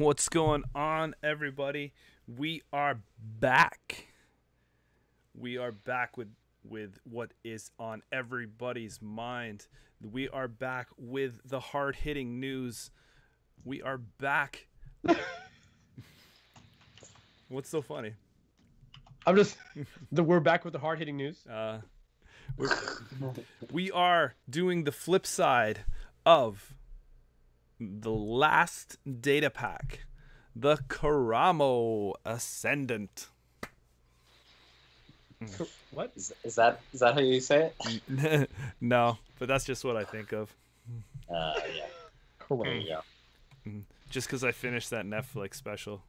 What's going on, everybody? We are back. We are back with what is on everybody's mind. We are back with the hard-hitting news. We are back. What's so funny? I'm just we're back with the hard-hitting news. We are doing the flip side of the last data pack, the Kampala Ascendent. What is that how you say it? No, but that's just what I think of. Yeah. There you go. Just because I finished that Netflix special.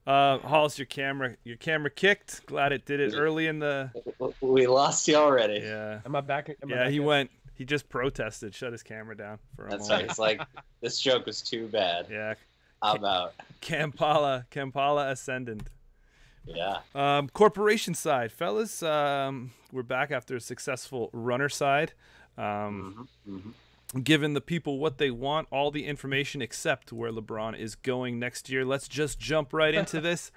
Halls, your camera kicked. Glad it did it early in the. We lost you already. Yeah. Am I back? He just protested, shut his camera down for a moment. Right. It's like this joke was too bad. Yeah. I'm out. Kampala Ascendant. Yeah. Corporation side, fellas. We're back after a successful runner side. Giving the people what they want, all the information except where LeBron is going next year. Let's just jump right into this.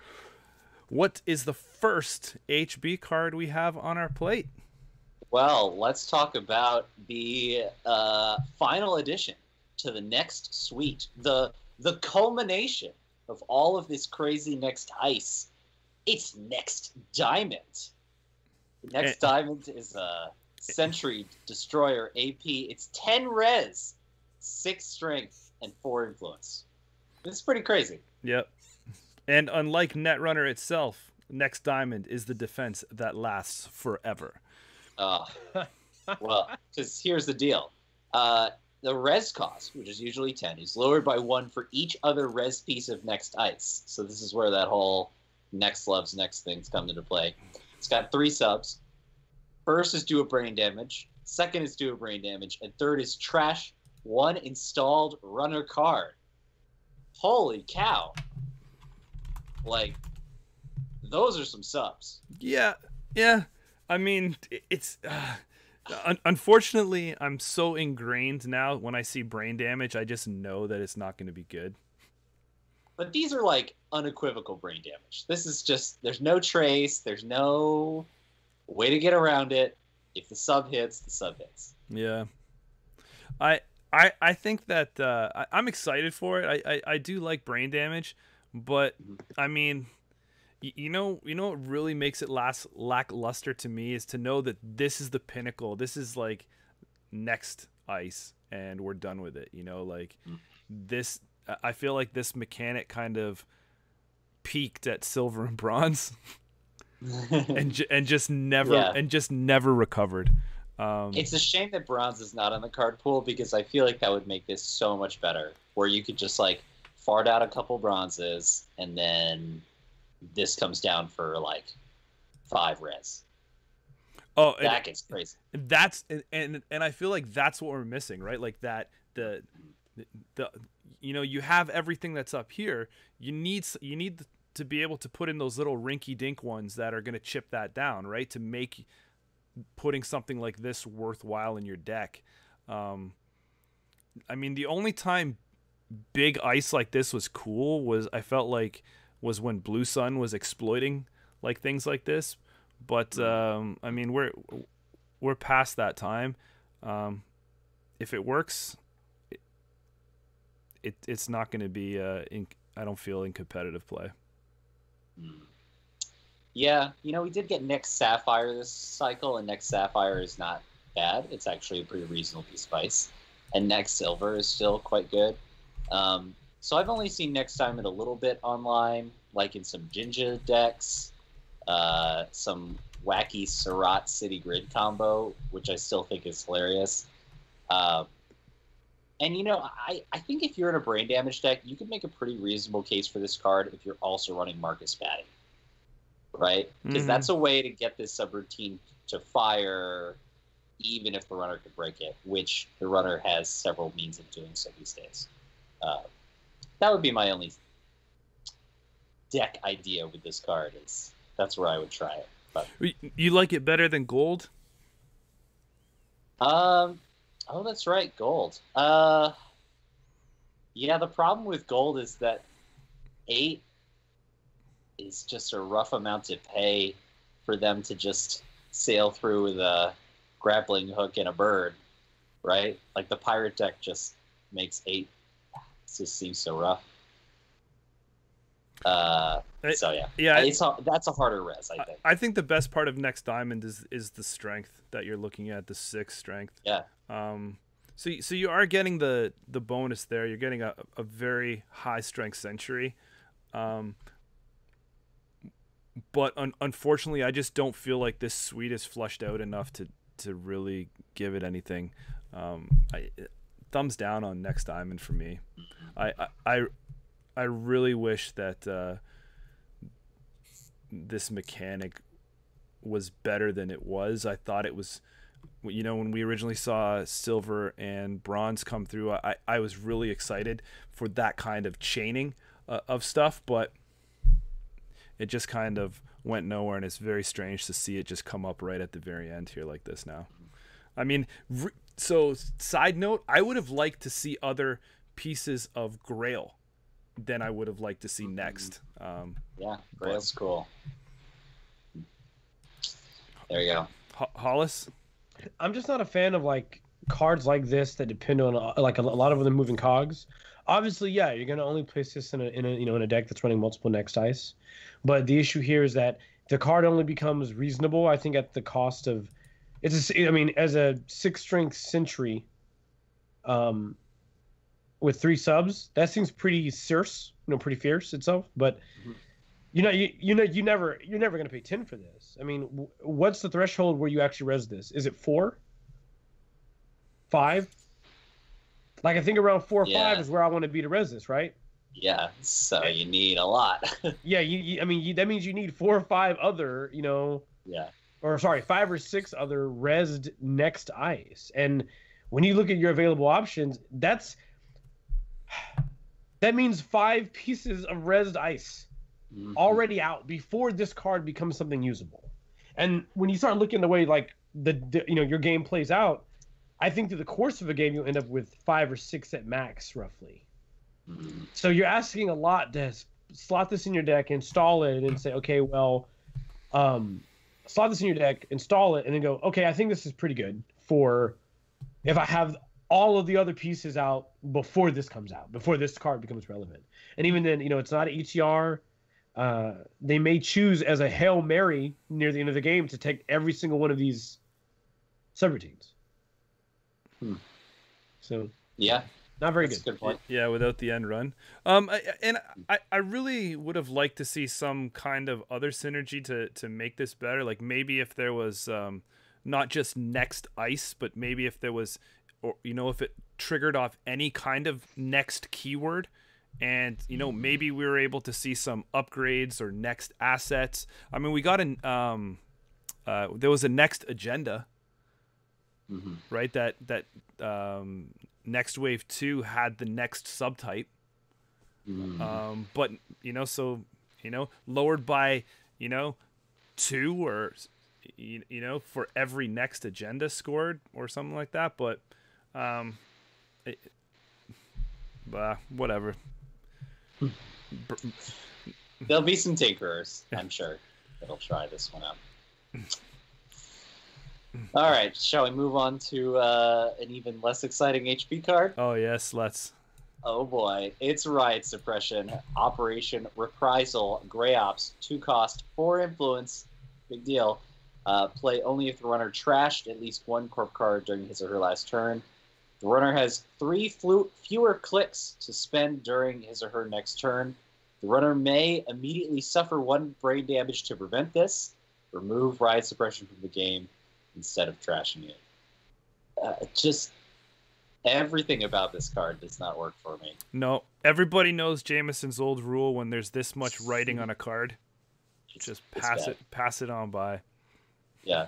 What is the first HB card we have on our plate? Well, let's talk about the final addition to the next suite. The culmination of all of this crazy next ice. It's Next Diamond. Next Diamond is a Sentry Destroyer AP. It's 10 res, 6 strength, and 4 influence. This is pretty crazy. Yep. And unlike Netrunner itself, Next Diamond is the defense that lasts forever. Well, because here's the deal. The res cost, which is usually 10, is lowered by 1 for each other res piece of Next Ice. So this is where that whole Next Loves Next things come into play. It's got 3 subs. First is do a brain damage. Second is do a brain damage. And third is trash 1 installed runner card. Holy cow. Like, those are some subs. Yeah. I mean, it's... unfortunately, I'm so ingrained now. When I see brain damage, I just know that it's not going to be good. But these are like unequivocal brain damage. This is just, there's no trace. There's no way to get around it. If the sub hits, the sub hits. Yeah. I think that I'm excited for it. I do like brain damage, but I mean, you know what really makes it lackluster to me is to know that this is the pinnacle. This is like next ice and we're done with it. You know, like this, I feel like this mechanic kind of peaked at silver and bronze and just never recovered. It's a shame that bronze is not on the card pool because I feel like that would make this so much better where you could just like fart out a couple bronzes and then this comes down for like 5 res. Oh, that gets crazy. That's and I feel like that's what we're missing, right? Like that the you know, you have everything that's up here. You need to be able to put in those little rinky dink ones that are going to chip that down, right? To make putting something like this worthwhile in your deck. I mean, the only time big ice like this was cool was when Blue Sun was exploiting like things like this. But I mean, we're past that time. If it works, it's not going to be I don't feel in competitive play. Yeah, you know, we did get Next Sapphire this cycle, and Next Sapphire is not bad. It's actually a pretty reasonable piece of ice. And Next Silver is still quite good. So I've only seen Next Diamond a little bit online, like in some Jinja decks, some wacky Surat City Grid combo, which I still think is hilarious. And, you know, I think if you're in a brain damage deck, you could make a pretty reasonable case for this card if you're also running Marcus Batty. Right? Because that's a way to get this subroutine to fire even if the runner could break it, which the runner has several means of doing so these days. That would be my only deck idea with this card. That's where I would try it. But you like it better than gold? I Oh, that's right, gold. Yeah, the problem with gold is that 8 is just a rough amount to pay for them to just sail through with a grappling hook and a bird, right? Like the pirate deck just makes 8. It just seems so rough. So yeah, that's a harder res, I think. I think the best part of next diamond is the strength that you're looking at, the 6 strength. Yeah. So you are getting the bonus there. You're getting a very high strength century. But unfortunately, I just don't feel like this suite is flushed out enough to really give it anything. Thumbs down on next diamond for me. I really wish that this mechanic was better than it was. I thought it was, you know, when we originally saw silver and bronze come through, I was really excited for that kind of chaining of stuff, but it just kind of went nowhere, and it's very strange to see it just come up right at the very end here like this now. I mean, so side note, I would have liked to see other pieces of Grail than I would have liked to see next. Yeah, Grail's cool. There you go. Hollis? I'm just not a fan of like cards like this that depend on like a lot of them moving cogs. Obviously, yeah, you're gonna only place this in a deck that's running multiple next ice. But the issue here is that the card only becomes reasonable, I think, at the cost of as a 6 strength Sentry, with 3 subs, that seems pretty pretty fierce itself. But you're never gonna pay 10 for this. I mean, what's the threshold where you actually res this? Is it 4, 5? Like I think around 4 or 5 is where I want to be to res this, right? Yeah, so you need a lot. Yeah, that means you need 4 or 5 other, or sorry, 5 or 6 other resed next ice. And when you look at your available options, that means 5 pieces of resed ice already out before this card becomes something usable. And when you start looking the way like your game plays out, I think through the course of a game you'll end up with 5 or 6 at max, roughly. So you're asking a lot to slot this in your deck, install it, and say, okay, well, slot this in your deck, install it, and then go, okay, I think this is pretty good for if I have all of the other pieces out before this comes out, before this card becomes relevant. And even then, it's not an ETR. They may choose as a Hail Mary near the end of the game to take every single one of these subroutines. So yeah, not very good. Good point. Yeah, without the end run. I really would have liked to see some kind of other synergy to make this better. Like maybe if there was not just next ice, but maybe if there was, or if it triggered off any kind of next keyword, and maybe we were able to see some upgrades or next assets. I mean, we got there was a next agenda. Right, that Next Wave 2 had the next subtype, but lowered by 2 or for every next agenda scored or something like that. But whatever. There'll be some tinkerers, I'm sure, that'll try this one out. All right, shall we move on to an even less exciting HP card? Oh, yes, let's. Oh, boy. It's Riot Suppression, Operation Reprisal, Grey Ops, 2 cost, 4 influence. Big deal. Play only if the runner trashed at least 1 corp card during his or her last turn. The runner has 3 fewer clicks to spend during his or her next turn. The runner may immediately suffer 1 brain damage to prevent this. Remove Riot Suppression from the game instead of trashing it. Just everything about this card does not work for me. No, everybody knows Jameson's old rule: when there's this much writing on a card, just pass it on by. Yeah.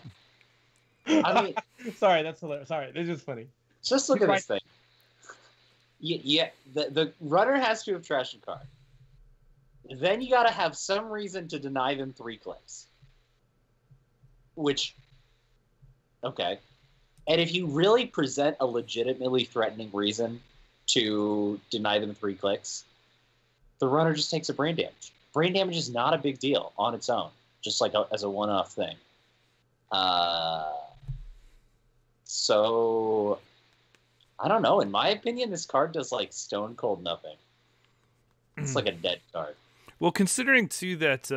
I mean, sorry, that's hilarious. Sorry, this is funny. Just look at this thing. Yeah, the runner has to have trashed a card. Then you got to have some reason to deny them 3 clicks. Which, okay. And if you really present a legitimately threatening reason to deny them 3 clicks, the runner just takes a brain damage. Brain damage is not a big deal on its own, just like as a one-off thing. So, I don't know. In my opinion, this card does like stone cold nothing. It's like a dead card. Well, considering too that,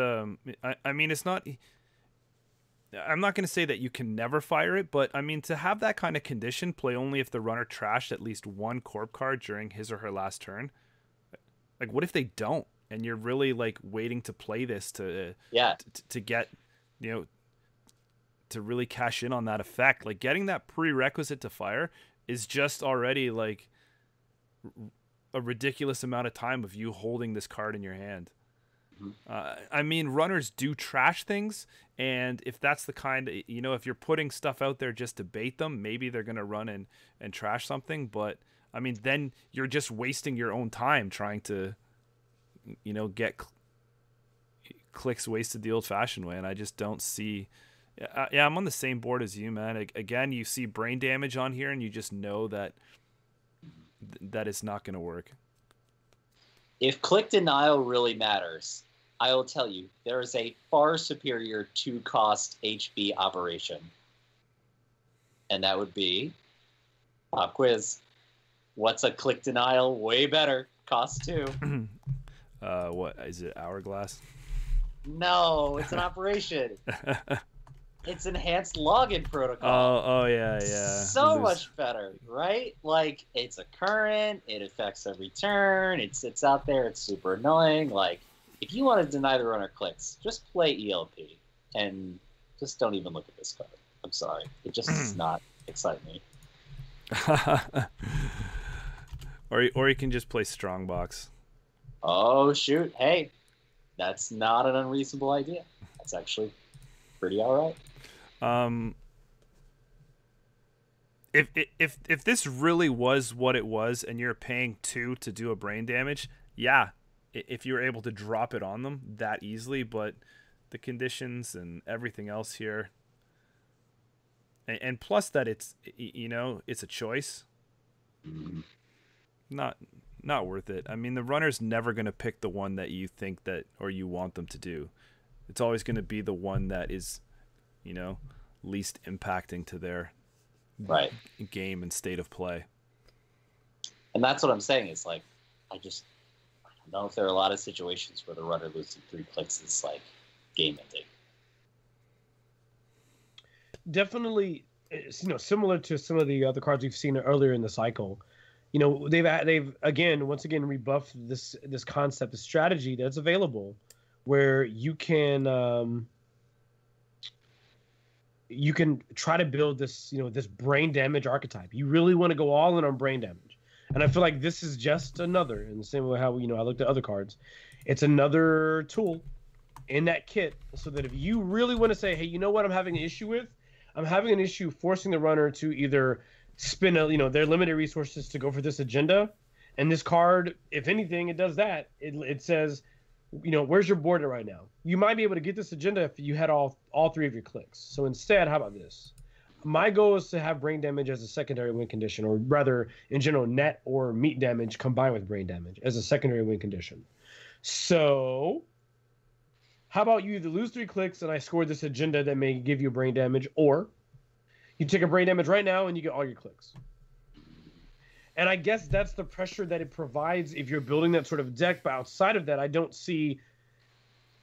I mean, it's not. I'm not going to say that you can never fire it, but I mean, to have that kind of condition, play only if the runner trashed at least 1 corp card during his or her last turn. Like, what if they don't, and you're really like waiting to play this to get, you know, to really cash in on that effect? Like, getting that prerequisite to fire is just already like a ridiculous amount of time of you holding this card in your hand. I mean, runners do trash things, and if that's the kind, you know, if you're putting stuff out there just to bait them, maybe they're going to run and trash something. But I mean, then you're just wasting your own time trying to, you know, get clicks wasted the old-fashioned way. And I just don't see. Yeah, I'm on the same board as you, man. Again, you see brain damage on here, and you just know that it's not going to work. If click denial really matters, I will tell you, there is a far superior 2-cost HB operation. And that would be pop quiz. What's a click denial? Way better. Cost 2. What is it? Hourglass? No, it's an operation. It's enhanced login protocol. Oh yeah. So much better, right? Like, it's a current, it affects every turn, it sits out there, it's super annoying. Like, if you want to deny the runner clicks, just play ELP and just don't even look at this card. I'm sorry. It just does not excite me. Or you can just play Strongbox. Oh, shoot. Hey, that's not an unreasonable idea. That's actually pretty all right. If this really was what it was, and you're paying 2 to do a brain damage, yeah, if you're able to drop it on them that easily, but the conditions and everything else here, and plus that it's, you know, it's a choice, not worth it. I mean, the runner's never going to pick the one that you think that, or you want them to do. It's always going to be the one that is, you know, least impacting to their game and state of play. And that's what I'm saying is, like, I don't know if there are a lot of situations where the runner losing 3 clicks is like game ending. Definitely, you know, similar to some of the other cards we've seen earlier in the cycle. You know, they've once again rebuffed this concept, the strategy that's available, where you can try to build this, you know, this brain damage archetype. You really want to go all in on brain damage. And I feel like this is just another, in the same way how, you know, I looked at other cards, it's another tool in that kit, so that if you really want to say, hey, you know what I'm having an issue with? I'm having an issue forcing the runner to either spin their limited resources to go for this agenda. And this card, if anything, it does that. It says, you know, where's your board right now? You might be able to get this agenda if you had all 3 of your clicks. So instead, how about this? My goal is to have brain damage as a secondary win condition, or rather, in general, net or meat damage combined with brain damage as a secondary win condition. So, how about you either lose 3 clicks and I score this agenda that may give you brain damage, or you take a brain damage right now and you get all your clicks. And I guess that's the pressure that it provides if you're building that sort of deck. But outside of that, I don't see...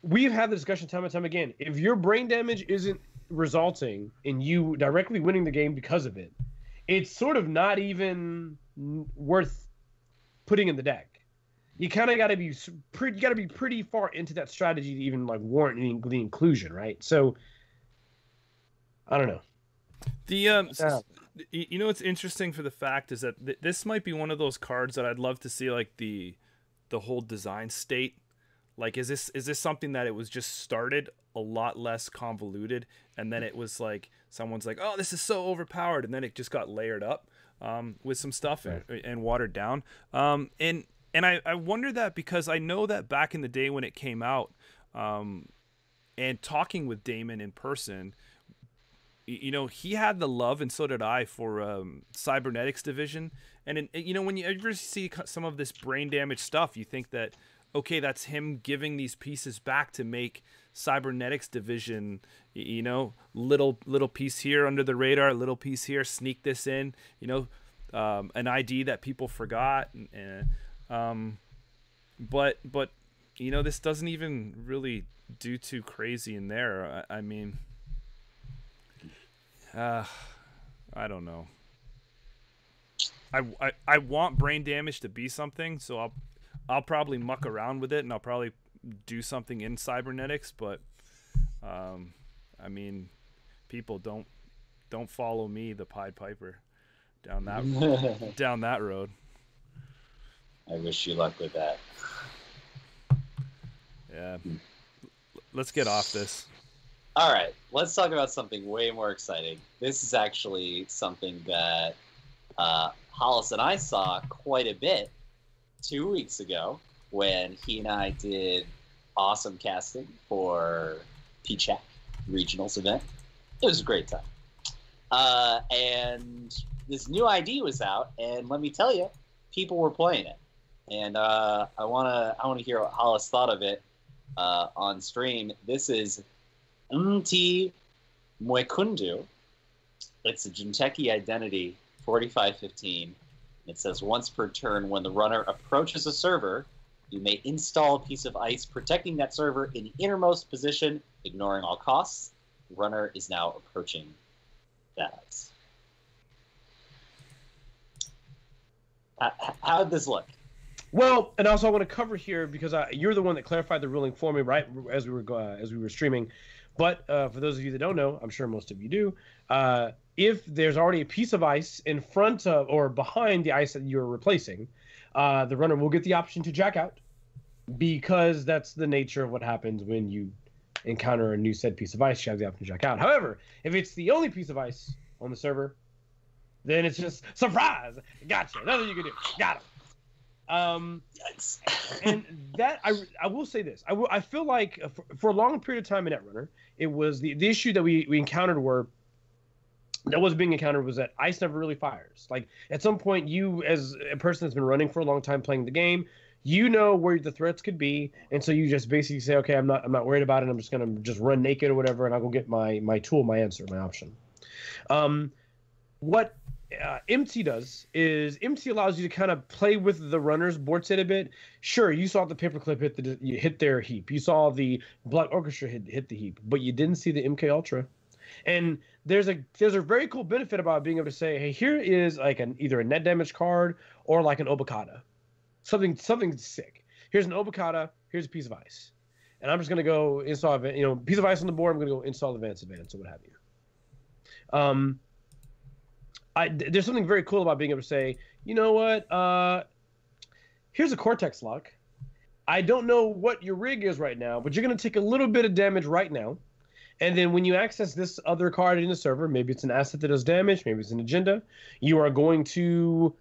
We've had the discussion time and time again. If your brain damage isn't resulting in you directly winning the game because of it, it's sort of not even worth putting in the deck. You kind of got to be pretty far into that strategy to even like warrant the inclusion, right? So I don't know. You know what's interesting for the fact is that this might be one of those cards that I'd love to see, like the whole design state. Like, is this something that it was just started a lot less convoluted, and then it was like someone's like, oh, this is so overpowered, and then it just got layered up with some stuff and watered down. And I wonder that, because I know that back in the day when it came out, and talking with Damon in person, he had the love, and so did I, for cybernetics division. And when you ever see some of this brain damage stuff, you think that, okay, that's him giving these pieces back to make cybernetics division, little piece here under the radar, little piece here, sneak this in, an ID that people forgot. But this doesn't even really do too crazy in there. I mean, I don't know. I want brain damage to be something, so I'll probably muck around with it, and I'll probably do something in cybernetics. But I mean, people don't follow me, the Pied Piper, down that road. I wish you luck with that. Yeah. Let's get off this. All right, let's talk about something way more exciting. This is actually something that Hollis and I saw quite a bit 2 weeks ago when he and I did awesome casting for PCHAC Regionals event. It was a great time. And this new ID was out, and let me tell you, people were playing it. And I wanna hear what Hollis thought of it on stream. This is Mti Mwekundu. It's a Jinteki identity 4515. It says once per turn, when the runner approaches a server, you may install a piece of ice protecting that server in the innermost position, ignoring all costs. The runner is now approaching that ice. How did this look? Well, and also I want to cover here because you're the one that clarified the ruling for me, right, as we were streaming. But for those of you that don't know, I'm sure most of you do, if there's already a piece of ice in front of or behind the ice that you're replacing, the runner will get the option to jack out, because that's the nature of what happens when you encounter a new said piece of ice. You have the option to jack out. However, if it's the only piece of ice on the server, then it's just surprise. Gotcha. Nothing you can do. Got him. Yikes. And that I will say this. I feel like for a long period of time in Netrunner, it was the issue that we encountered was that ice never really fires. Like at some point, you as a person that's been running for a long time playing the game, you know where the threats could be, and so you just basically say, okay, I'm not worried about it. I'm just gonna run naked or whatever, and I'll go get my tool, my answer, my option. What empty does is empty allows you to kind of play with the runner's board state a bit. Sure, you saw the paperclip hit their heap. You saw the Black Orchestra hit the heap, but you didn't see the MK Ultra. And there's a very cool benefit about being able to say, hey, here is like either a net damage card or like an Obokata. Something sick. Here's an Obokata, here's a piece of ice. And I'm just gonna go install piece of ice on the board, I'm gonna go install advance or what have you. There's something very cool about being able to say, you know what, here's a Cortex lock. I don't know what your rig is right now, but you're going to take a little bit of damage right now. And then when you access this other card in the server, maybe it's an asset that does damage, maybe it's an agenda, you are going to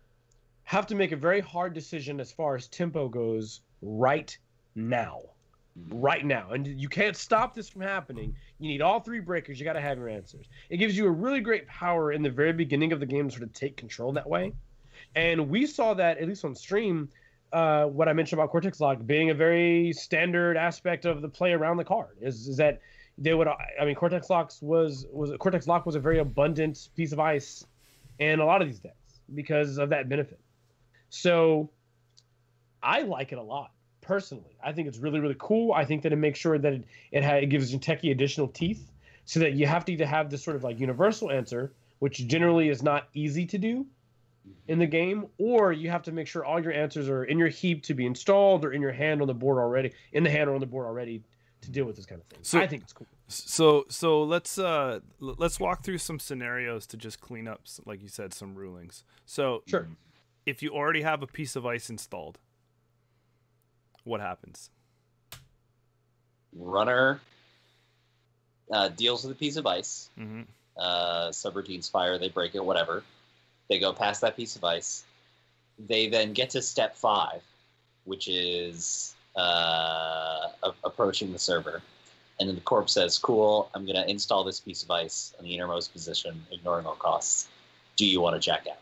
have to make a very hard decision as far as tempo goes right now. Right now. And you can't stop this from happening. You need all three breakers. You got to have your answers. It gives you a really great power in the very beginning of the game to sort of take control that way. And we saw that, at least on stream, what I mentioned about Cortex Lock being a very standard aspect of the play around the card is that they would, Cortex Lock was a very abundant piece of ice in a lot of these decks because of that benefit. So I like it a lot. Personally, I think it's really, really cool. I think that it makes sure that it gives Jinteki additional teeth, so that you have to either have this sort of like universal answer, which generally is not easy to do in the game, or you have to make sure all your answers are in your heap to be installed or in your hand on the board already, to deal with this kind of thing. So I think it's cool. So let's walk through some scenarios to just clean up, like you said, some rulings. So sure, if you already have a piece of ice installed, what happens? Runner deals with a piece of ice. Mm-hmm. Subroutines fire, they break it, whatever. They go past that piece of ice. They then get to step 5, which is approaching the server. And then the corp says, cool, I'm going to install this piece of ice in the innermost position, ignoring all costs. Do you want to check out?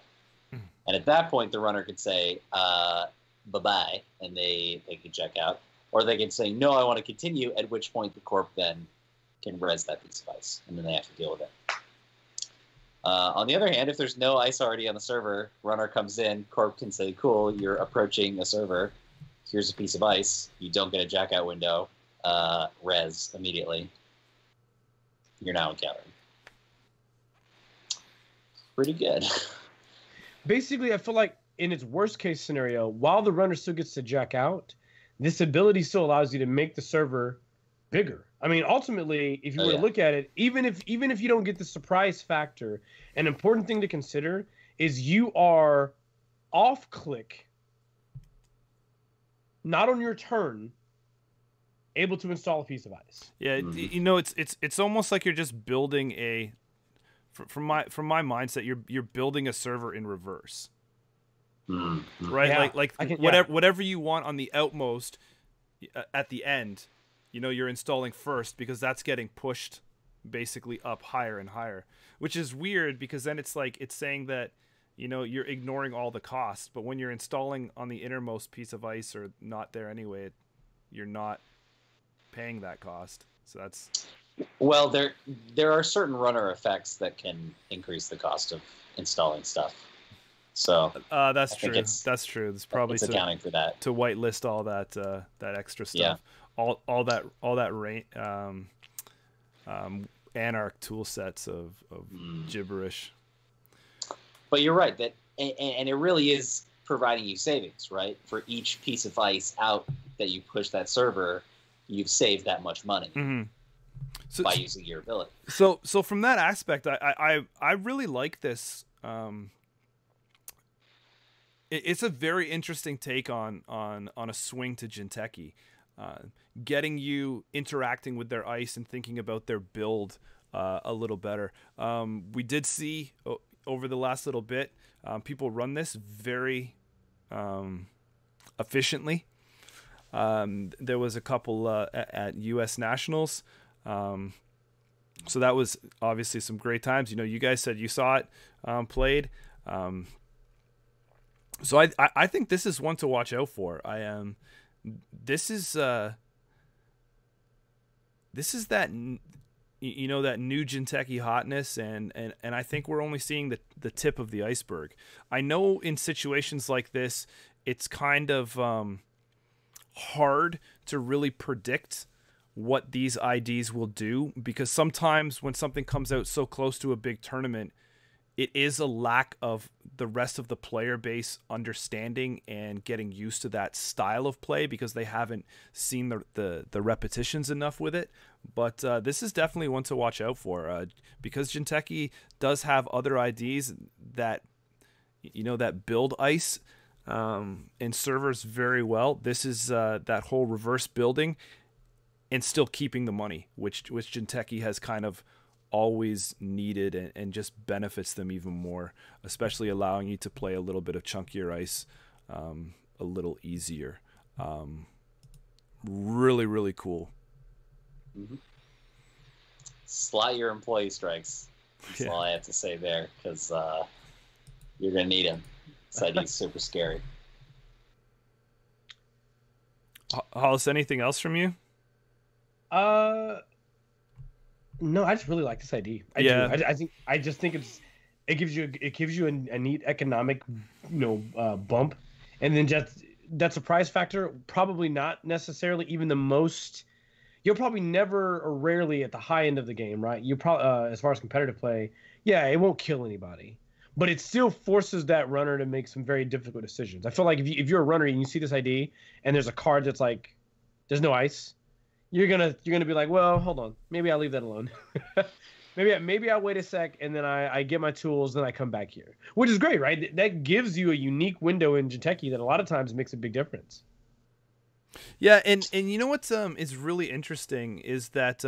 And at that point, the runner could say, bye-bye, and they can check out. Or they can say, no, I want to continue, at which point the corp then can res that piece of ice, and then they have to deal with it. On the other hand, if there's no ice already on the server, runner comes in, corp can say, cool, you're approaching a server, here's a piece of ice, you don't get a jack out window, res immediately. You're now encountering. Pretty good. Basically, I feel like in its worst case scenario, while the runner still gets to jack out, this ability still allows you to make the server bigger. I mean, ultimately, if you were to look at it, even if you don't get the surprise factor, an important thing to consider is you are off click, not on your turn, able to install a piece of ice. Yeah, you know, it's almost like you're just building a. From my mindset, you're building a server in reverse, right? Yeah, like whatever you want on the outmost, at the end, you know, you're installing first because that's getting pushed basically up higher and higher, which is weird because then it's like it's saying that, you know, you're ignoring all the costs, but when you're installing on the innermost piece of ice or not there anyway, you're not paying that cost. So that's. Well, there are certain runner effects that can increase the cost of installing stuff. So that's true. That's true. There's probably it's accounting for that to whitelist all that that extra stuff. Yeah. All that Anarch tool sets of gibberish. But you're right that, and it really is providing you savings, right? For each piece of ice out that you push that server, you've saved that much money. Mm-hmm. By using your ability. So from that aspect, I really like this. It's a very interesting take on a swing to Jinteki, getting you interacting with their ice and thinking about their build a little better. We did see over the last little bit people run this very efficiently. There was a couple at U.S. Nationals. So that was obviously some great times. You know, you guys said you saw it played. So I think this is one to watch out for. This is that, you know, that new Jinteki hotness, and I think we're only seeing the tip of the iceberg. I know in situations like this, it's kind of hard to really predict what these IDs will do, because sometimes when something comes out so close to a big tournament, it is a lack of the rest of the player base understanding and getting used to that style of play because they haven't seen the repetitions enough with it. But this is definitely one to watch out for, because Jinteki does have other IDs that, you know, that build ice and servers very well. This is that whole reverse building and still keeping the money, which Jinteki has kind of always needed and just benefits them even more, especially allowing you to play a little bit of chunkier ice a little easier. Really, really cool. Mm-hmm. Slot your employee strikes. That's all I have to say there, because you're going to need him. This ID is super scary. Hollis, anything else from you? No, I just really like this ID. I just think it gives you a neat economic, bump, and then just that surprise factor. Probably not necessarily even the most. You're probably never or rarely at the high end of the game, right? You probably as far as competitive play, it won't kill anybody, but it still forces that runner to make some very difficult decisions. I feel like if you're a runner and you see this ID and there's a card that's like, there's no ice. You're gonna be like, well, hold on, maybe I'll leave that alone. maybe I'll wait a sec and then I get my tools, then I come back here, which is great, right? That gives you a unique window in Jinteki that a lot of times makes a big difference. Yeah, and you know what's is really interesting is that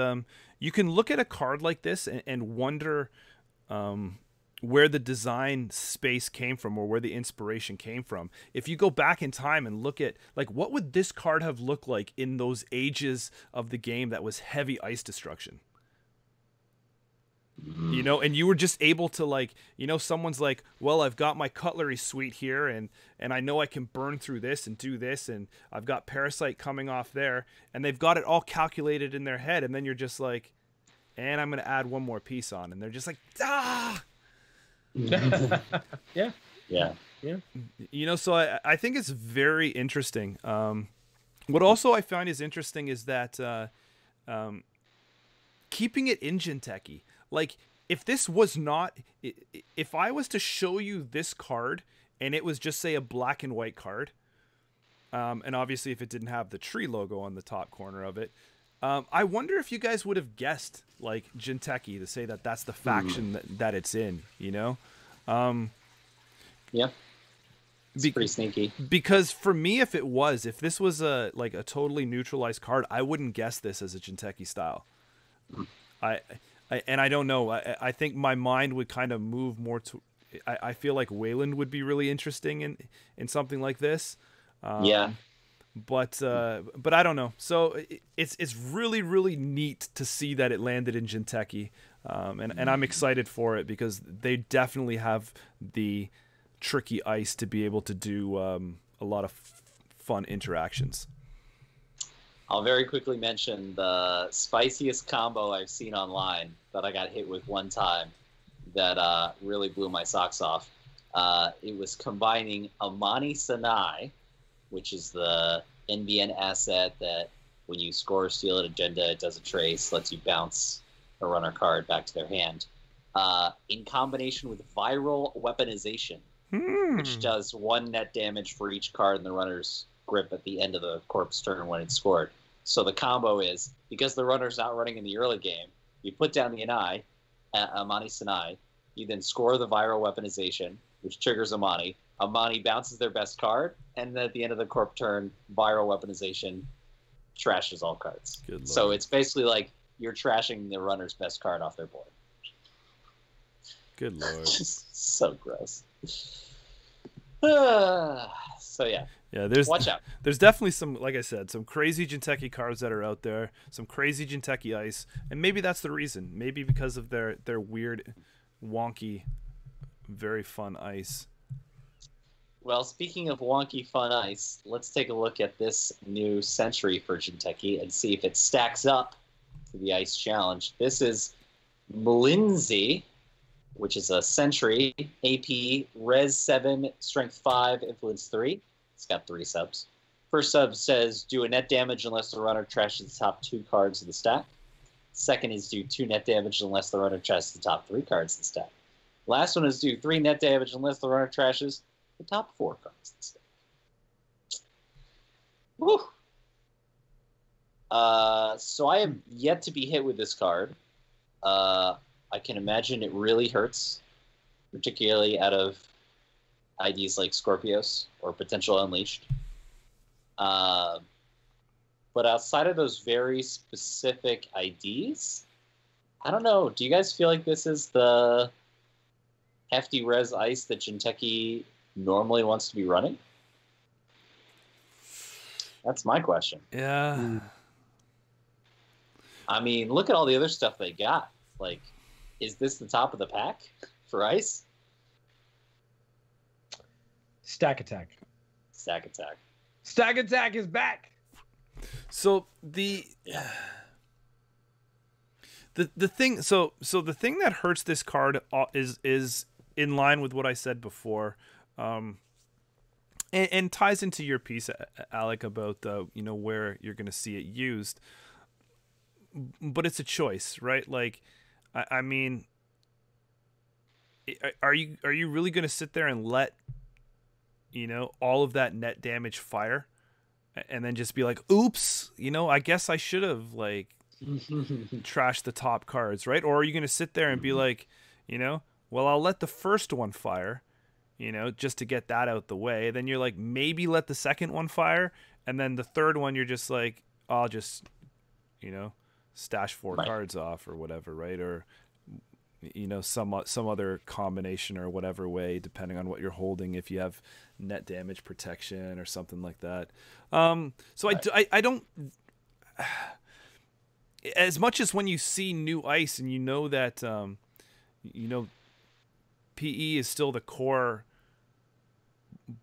you can look at a card like this and wonder where the design space came from or where the inspiration came from. If you go back in time and look at like what would this card have looked like in those ages of the game that was heavy ice destruction? You know, and you were just able to like, you know, someone's like, well, I've got my cutlery suite here and I know I can burn through this and do this and I've got parasite coming off there, and they've got it all calculated in their head, and then you're just like, and I'm going to add one more piece on, and they're just like, ah. Yeah. You know, so I think it's very interesting. What also I find is interesting is that keeping it in Jinteki. Like, if this was not, if I was to show you this card and it was just, say, a black and white card, and obviously if it didn't have the tree logo on the top corner of it, I wonder if you guys would have guessed, like, Jinteki to say that that's the faction that it's in, you know? Yeah. It's pretty sneaky. Because for me, if this was a totally neutralized card, I wouldn't guess this as a Jinteki style. And I don't know. I think my mind would kind of move more to. I feel like Wayland would be really interesting in something like this. Yeah. But I don't know. So it's really, really neat to see that it landed in Jinteki, and I'm excited for it because they definitely have the tricky ice to be able to do a lot of fun interactions. I'll very quickly mention the spiciest combo I've seen online that I got hit with one time that really blew my socks off. It was combining Amani Sanai, which is the NBN asset that when you score a steal at agenda, it does a trace, lets you bounce a runner card back to their hand, in combination with viral weaponization, which does 1 net damage for each card in the runner's grip at the end of the corp's turn when it's scored. So the combo is, because the runner's not running in the early game, you put down the Amani Sanai, you then score the viral weaponization, which triggers Amani. Amani bounces their best card, and then at the end of the corp turn, viral weaponization trashes all cards. Good Lord. So it's basically like you're trashing the runner's best card off their board. Good Lord. So gross. So yeah. Yeah, watch out. There's definitely some, like I said, some crazy Jinteki cards that are out there, some crazy Jinteki ice, and maybe that's the reason. Maybe because of their weird, wonky, very fun ice. Well, speaking of wonky fun ice, let's take a look at this new Sentry for Jinteki and see if it stacks up to the ice challenge. This is Mlinzi, which is a Sentry, AP, Res 7, Strength 5, Influence 3. It's got 3 subs. First sub says do a net damage unless the runner trashes the top 2 cards of the stack. Second is do 2 net damage unless the runner trashes the top 3 cards of the stack. Last one is do 3 net damage unless the runner trashes the top 4 cards of the stack. Woo! So I have yet to be hit with this card. I can imagine it really hurts, particularly out of IDs like Scorpios or Potential Unleashed. But outside of those very specific IDs, I don't know. Do you guys feel like this is the hefty res ice that Jinteki normally wants to be running? That's my question. Yeah. I mean, look at all the other stuff they got. Like, is this the top of the pack for ice? Stack Attack. Stack Attack. Stack Attack is back. So the thing the thing that hurts this card is in line with what I said before, and ties into your piece, Alec, about where you're going to see it used. But it's a choice, right? Like, I mean, are you really going to sit there and let all of that net damage fire, and then just be like, oops, I guess I should have trashed the top cards, right? Or are you going to sit there and be like, well, I'll let the first one fire, just to get that out the way. Then you're like, maybe let the second one fire, and then the third one you're just like, I'll just, stash 4 cards off or whatever, right? Or some other combination or whatever way, depending on what you're holding, if you have net damage protection or something like that. So I don't, as much as when you see new ice and that PE is still the core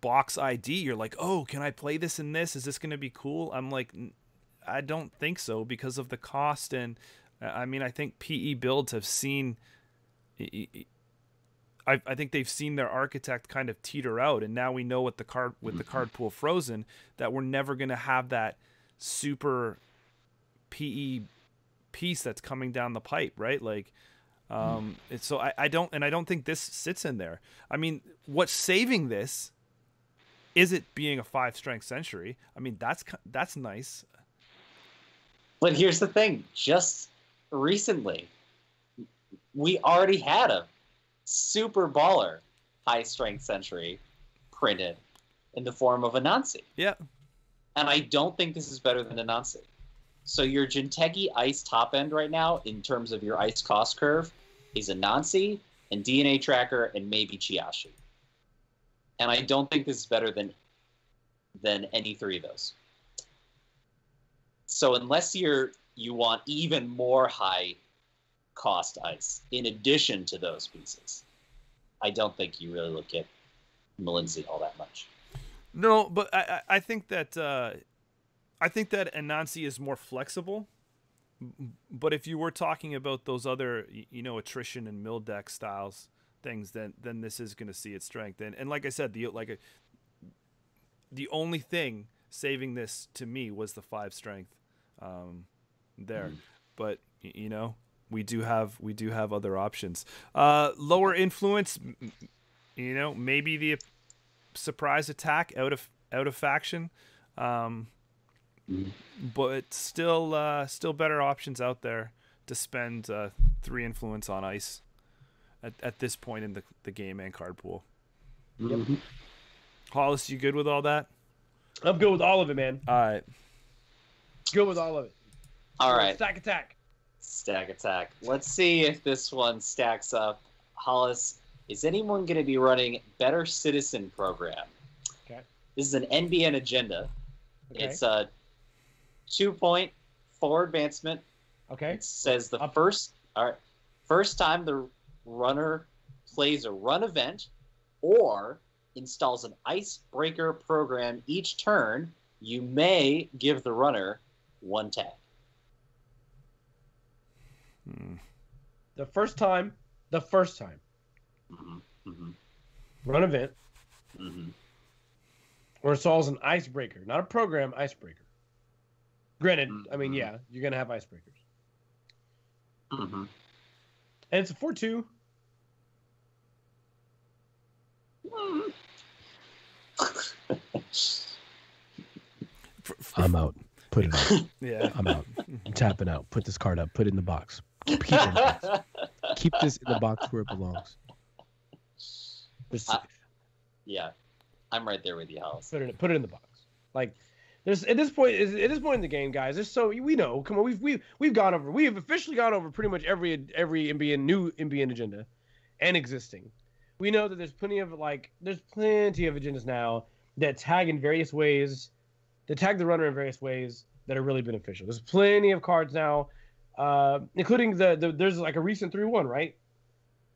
box ID, you're like, oh, can I play this in this? Is this going to be cool? I'm like, I don't think so, because of the cost. And I mean, I think PE builds have seen, I think they've seen their architect kind of teeter out, and now we know with the card pool frozen that we're never going to have that super PE piece that's coming down the pipe, right? Like, so I don't think this sits in there. I mean, what's saving this is it being a 5 strength century. I mean, that's nice. But here's the thing: just recently, we already had a super baller high strength century printed in the form of a Nancy. Yeah. And I don't think this is better than a Nancy. So your Jinteki ice top end right now, in terms of your ice cost curve, is a Nancy and DNA Tracker and maybe Chiashi. And I don't think this is better than any three of those. So unless you want even more high cost ice in addition to those pieces, I don't think you really look at Malignancy all that much. No, but I think that Anansi is more flexible. But if you were talking about those other, attrition and mill deck styles things, then this is going to see its strength. And like I said, the only thing saving this to me was the 5 strength there. But we do have other options. Lower influence, maybe the surprise attack out of faction. But still better options out there to spend 3 influence on ice at this point in the game and card pool. Yep. Hollis, you good with all that? I'm good with all of it, man. All right. Good with all of it. All right. Stack attack. Stack attack. Let's see if this one stacks up. Hollis, is anyone going to be running Better Citizen Program? Okay. This is an NBN agenda. Okay. It's a 2-point forward advancement. Okay. It says the first time the runner plays a run event or installs an icebreaker program each turn, you may give the runner 1 tag. The first time. Mm-hmm. Mm-hmm. Run event. Mm-hmm. Or installs an icebreaker, not a program, icebreaker. Granted, I mean, yeah, you're gonna have icebreakers. Mm-hmm. And it's a 4/2. I'm out. Put it out. Yeah. I'm out. I'm tapping out. Put this card up. Put it in the box. Keep it in the box. Keep this in the box where it belongs. Yeah, I'm right there with you, Hollis. Put it in the box. Like, there's at this point in the game, guys. There's we know. Come on, we've officially gone over pretty much every new NBN agenda, and existing. We know that there's plenty of agendas now that tag in various ways, that tag the runner in various ways that are really beneficial. There's plenty of cards now, including there's like a recent 3/1, right?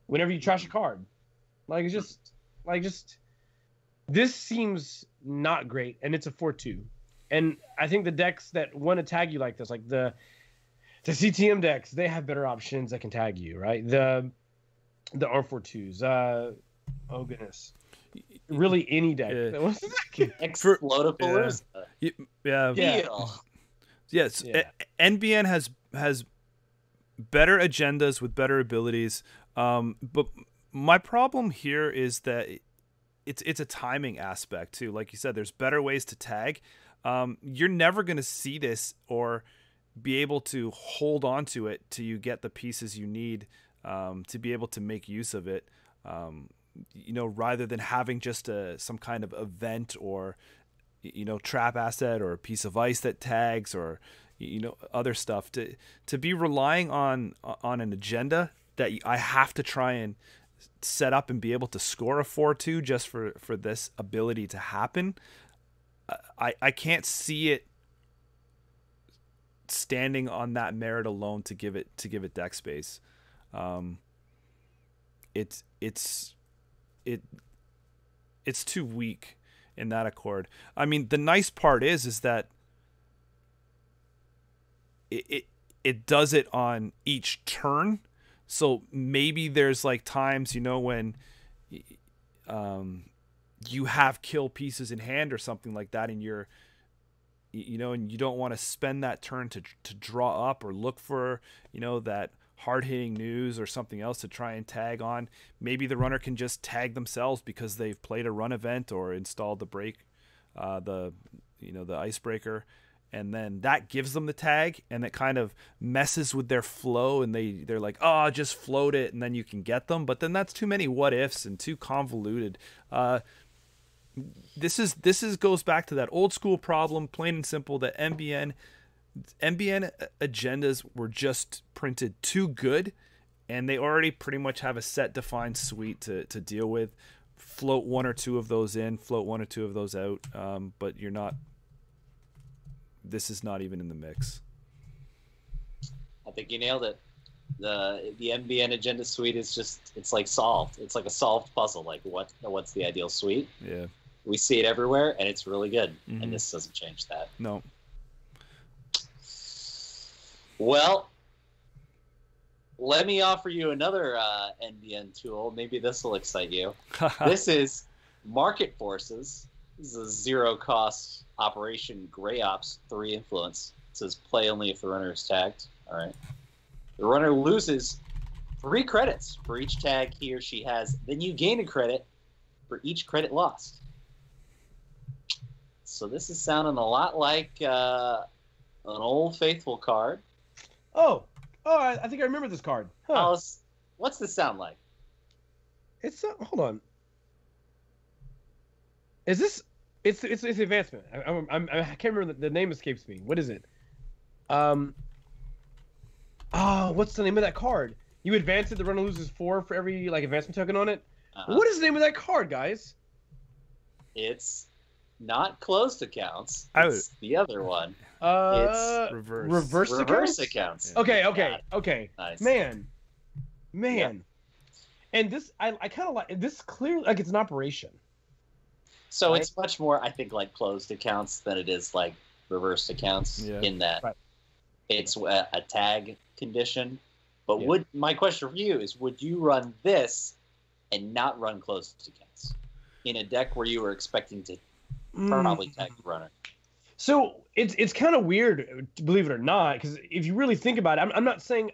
Whenever you trash a card, this seems not great, and it's a 4/2. And I think the decks that want to tag you like this, like the CTM decks, they have better options that can tag you, right? The R4/2s. Oh goodness. Really, any deck. Yeah. What's the deck? Explodapalooza. Yeah. Yes. Yeah. NBN has better agendas with better abilities. But my problem here is that it's a timing aspect too. Like you said, there's better ways to tag. You're never going to see this or be able to hold on to it till you get the pieces you need to be able to make use of it. Rather than having just some kind of event or trap asset or a piece of ice that tags or other stuff, to be relying on an agenda that I have to try and set up and be able to score a 4-2 just for this ability to happen. I can't see it standing on that merit alone to give it deck space. It's too weak in that accord. I mean, the nice part is that it does it on each turn. So maybe there's like times, when you have kill pieces in hand or something like that, and you're, and you don't want to spend that turn to draw up or look for, that hard-hitting news or something else to try and tag on. Maybe the runner can just tag themselves because they've played a run event or installed the break, the icebreaker, and then that gives them the tag, and it kind of messes with their flow, and they're like, oh, just float it, and then you can get them. But then that's too many what ifs and too convoluted. This goes back to that old school problem, plain and simple, that NBN agendas were just printed too good, and they already pretty much have a set defined suite to deal with. Float one or two of those in, float one or two of those out, but you're not. This is not even in the mix. I think you nailed it. The NBN agenda suite is it's like solved. It's like a solved puzzle. Like what's the ideal suite? Yeah. We see it everywhere, and it's really good. Mm-hmm. And this doesn't change that. No. Well, let me offer you another NBN tool. Maybe this will excite you. This is Market Forces. This is a zero-cost operation, Gray Ops 3 influence. It says play only if the runner is tagged. All right. The runner loses 3 credits for each tag he or she has. Then you gain a credit for each credit lost. So this is sounding a lot like an Old Faithful card. Oh, I think I remember this card. Huh. What's this sound like? It's hold on. Is this? It's advancement. I can't remember the name escapes me. What is it? What's the name of that card? You advance it, the runner loses 4 for every advancement token on it. What is the name of that card, guys? It's not closed accounts. It's the other one. It's reverse accounts. Yeah. Okay. Nice. Man. Yeah. And this, I kind of like this. Clearly, like it's an operation. So right? It's much more, I think, like closed accounts than it is like reversed accounts. Yeah. In that Right. it's a tag condition. But my question for you is: would you run this and not run closed accounts in a deck where you were expecting to probably tag the runner? So it's kind of weird, believe it or not, because if you really think about it, I'm not saying.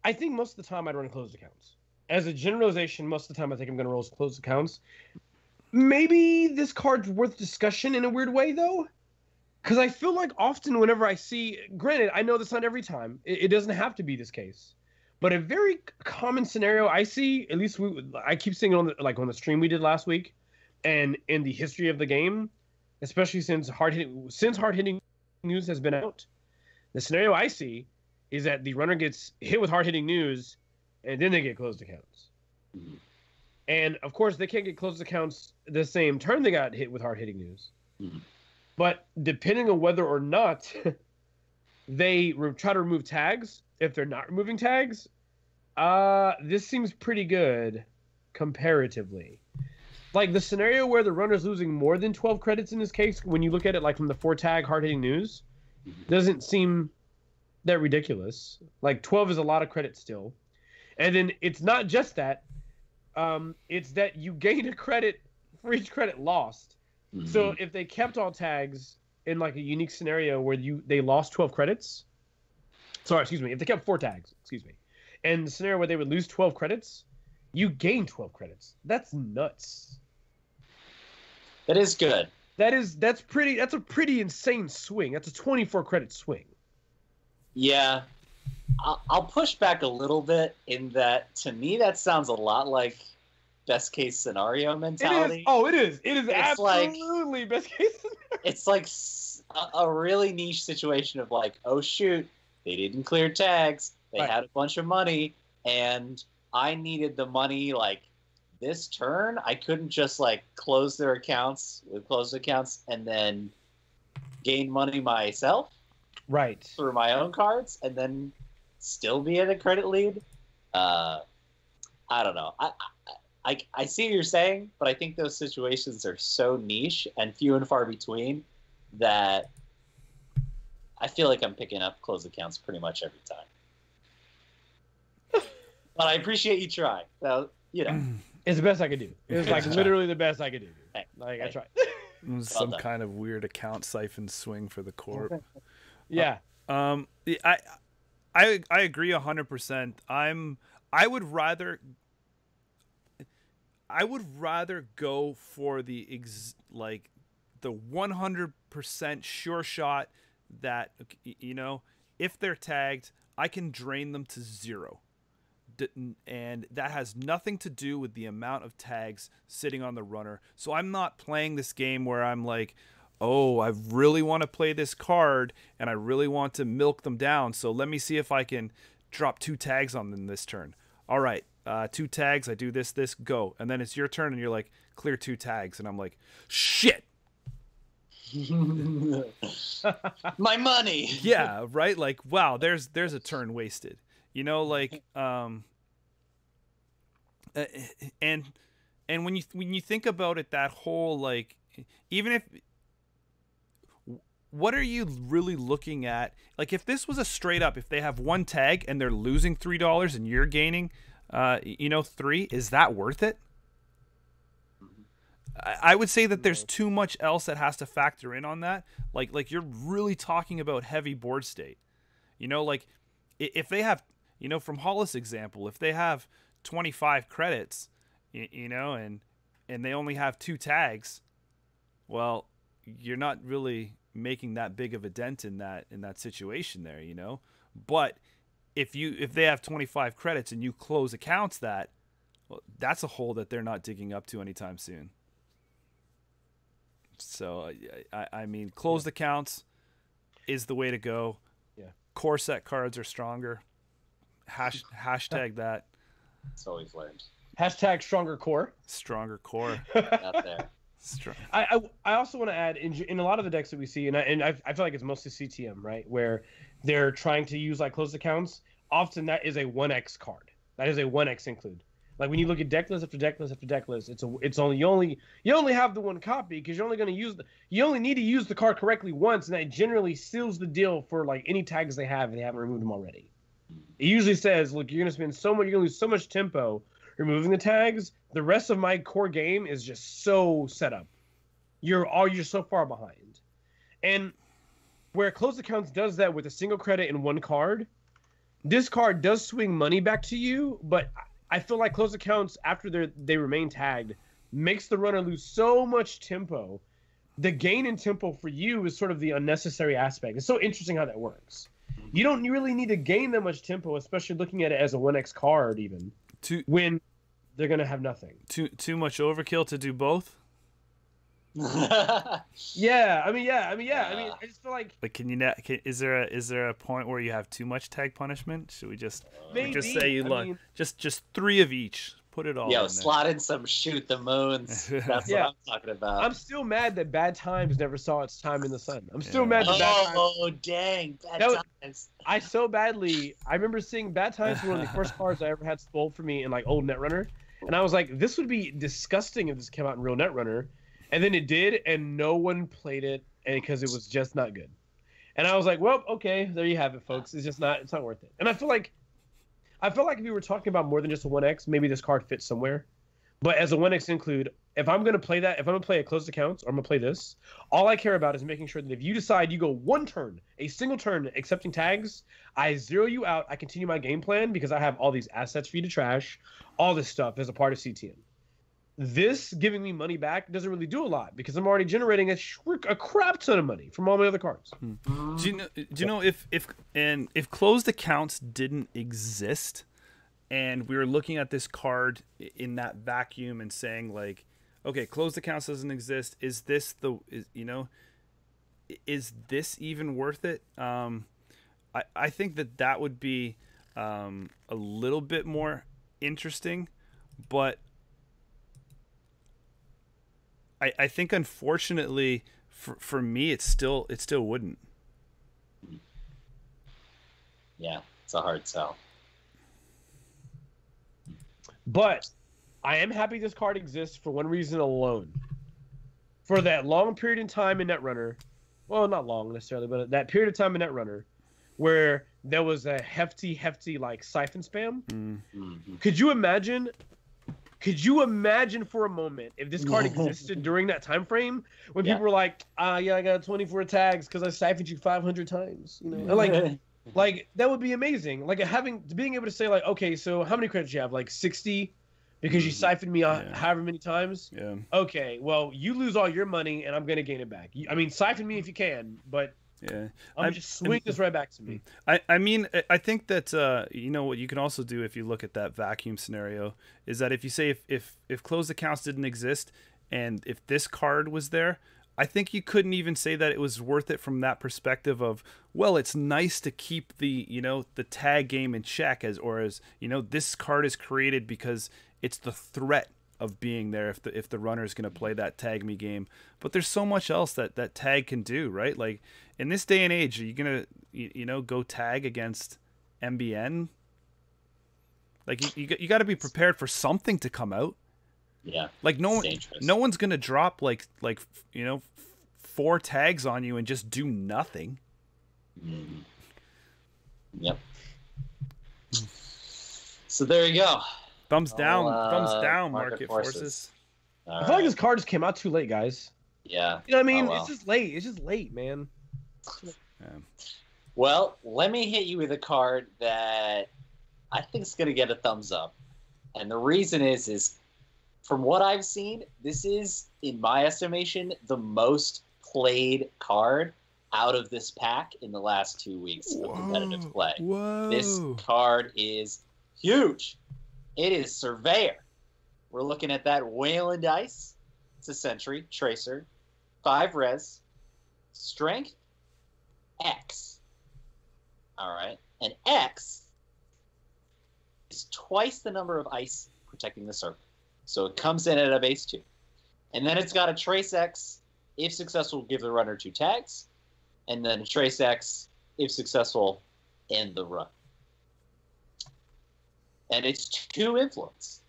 I think most of the time I'd run closed accounts. As a generalization, most of the time I think I'm going to roll closed accounts. Maybe this card's worth discussion in a weird way, though. Because I feel like often whenever I see... Granted, I know that's not every time. It doesn't have to be this case. But a very common scenario I see, at least I keep seeing it on the stream we did last week, and in the history of the game, especially since hard-hitting news has been out, the scenario I see is that the runner gets hit with hard-hitting news, and then they get closed accounts. Mm-hmm. And, of course, they can't get closed accounts the same turn they got hit with hard-hitting news. Mm-hmm. But depending on whether or not they try to remove tags, if they're not removing tags, this seems pretty good comparatively. Like the scenario where the runner's losing more than 12 credits in this case, when you look at it like from the 4-tag hard-hitting news, doesn't seem that ridiculous. Like 12 is a lot of credit still. And then it's not just that. It's that you gain a credit for each credit lost. Mm-hmm. So if they kept all tags in like a unique scenario where they lost 12 credits. Sorry, excuse me. If they kept 4 tags, and the scenario where they would lose 12 credits, you gain 12 credits. That's nuts. That is good. That's a pretty insane swing. That's a 24 credit swing. Yeah. I'll push back a little bit in that, to me, that sounds a lot like best case scenario mentality. It is. It is absolutely best case scenario. It's like a really niche situation of like, oh shoot, they didn't clear tags. They had a bunch of money. and I needed the money like this turn. I couldn't just like close their accounts with closed accounts and then gain money myself Right. through my own cards and then still be in a credit lead. I don't know. I see what you're saying, but I think those situations are so niche and few and far between that I feel like I'm picking up closed accounts pretty much every time. But I appreciate you trying. So, you know. It's the best I could do. It was like literally the best I could do. Hey, Like I tried. It was Well some done. kind of weird account siphon swing for the corp. Yeah. I agree 100%. I would rather go for the 100% sure shot that, you know, if they're tagged, I can drain them to 0. And that has nothing to do with the amount of tags sitting on the runner. So I'm not playing this game where I'm like, oh, I really want to play this card and I really want to milk them down. So let me see if I can drop 2 tags on them this turn. All right, 2 tags. I do this, go. And then it's your turn and you're like, clear 2 tags. And I'm like, shit. My money. Yeah, right? Like, wow, there's a turn wasted. You know, like, and when you think about it, that whole, like, even if, what are you really looking at? Like, if this was a straight up, if they have 1 tag and they're losing $3 and you're gaining, 3, is that worth it? I would say that there's too much else that has to factor in on that. Like you're really talking about heavy board state. You know, like if they have, you know, from Hollis' example, if they have 25 credits, you know, and they only have 2 tags, well, you're not really making that big of a dent in that situation there, you know. But if they have 25 credits and you close accounts that, well, that's a hole that they're not digging up to anytime soon. So I mean, closed accounts is the way to go. Yeah. Core set cards are stronger. Hashtag that. It's always learned. Hashtag stronger core. Stronger core. Out there. Strong. I also want to add in a lot of the decks that we see, and I feel like it's mostly CTM, right, where they're trying to use like closed accounts. Often that is a 1x card. That is a 1x include. Like when you look at deck list after deck list after deck list, it's only you only have the 1 copy because you're only going to you only need to use the card correctly once, and that generally seals the deal for like any tags they have if they haven't removed them already. It usually says, look, you're going to spend you're going to lose so much tempo removing the tags. The rest of my core game is just so set up. You're so far behind. And where closed accounts does that with a single credit and 1 card, this card does swing money back to you, but I feel like closed accounts, after they remain tagged, makes the runner lose so much tempo. The gain in tempo for you is sort of the unnecessary aspect. It's so interesting how that works. You don't really need to gain that much tempo, especially looking at it as a 1x card even, when they're going to have nothing. Too much overkill to do both? Yeah, I mean, I just feel like is there a point where you have too much tag punishment? Should we just maybe, say just 3 of each? Put it all in there. Slot in some shoot the moons. That's what I'm talking about. I'm still mad that Bad Times never saw its time in the sun. I'm still mad that Bad Times. Oh dang, Bad Times. I remember seeing Bad Times was one of the first cards I ever had spoiled for me in like old Netrunner, and I was like, this would be disgusting if this came out in real Netrunner. And then it did, and no one played it, and because it was just not good. And I was like, well, okay, there you have it, folks. It's not worth it. And I feel like if we were talking about more than just a 1x, maybe this card fits somewhere. But as a 1x include, if I'm going to play that, if I'm going to play a closed accounts, or I'm going to play this, all I care about is making sure that if you decide you go 1 turn, a single turn accepting tags, I zero you out, I continue my game plan because I have all these assets for you to trash, all this stuff as a part of CTM. This giving me money back doesn't really do a lot because I'm already generating a crap ton of money from all my other cards. Do you know if closed accounts didn't exist and we were looking at this card in that vacuum and saying like, okay, closed accounts doesn't exist. Is this is this even worth it? I think that would be a little bit more interesting, but I think unfortunately for me it still wouldn't. Yeah, it's a hard sell. But I am happy this card exists for one reason alone. For that long period in time in Netrunner, well, not long necessarily, but that period of time in Netrunner where there was a hefty like siphon spam. Mm-hmm. Could you imagine for a moment if this card existed during that time frame when people were like, yeah, I got 24 tags because I siphoned you 500 times, you know? And like that would be amazing. Like being able to say like, okay, so how many credits do you have? Like 60 because you siphoned me however many times. Yeah. Okay, well, you lose all your money and I'm going to gain it back. I mean, siphon me if you can, but yeah, I'm just swing this right back to me. I mean, I think that you know what you can also do if you look at that vacuum scenario is that if you say if closed accounts didn't exist and if this card was there, I think you couldn't even say that it was worth it from that perspective of, well, it's nice to keep the, you know, the tag game in check as you know, this card is created because it's the threat of being there if the runner is going to play that tag me game. But there's so much else that tag can do, right? Like in this day and age, are you going to you know, go tag against MBN? Like you got to be prepared for something to come out. Yeah. Like no one's going to drop like you know 4 tags on you and just do nothing. Mm-hmm. Yep. So there you go. Thumbs down, market forces. I feel like this card just came out too late, guys. Yeah. You know what I mean? It's just late. It's just late, man. Yeah. Well, let me hit you with a card that I think is going to get a thumbs up. And the reason is from what I've seen, this is, in my estimation, the most played card out of this pack in the last 2 weeks of competitive play. Whoa. This card is huge. It is Surveyor. We're looking at that Wayland Ice. It's a Sentry, Tracer, 5 res, Strength, X. All right. And X is twice the number of ice protecting the circle. So it comes in at a base 2. And then it's got a Trace X. If successful, give the runner 2 tags. And then a Trace X. If successful, end the run. And it's 2 influence.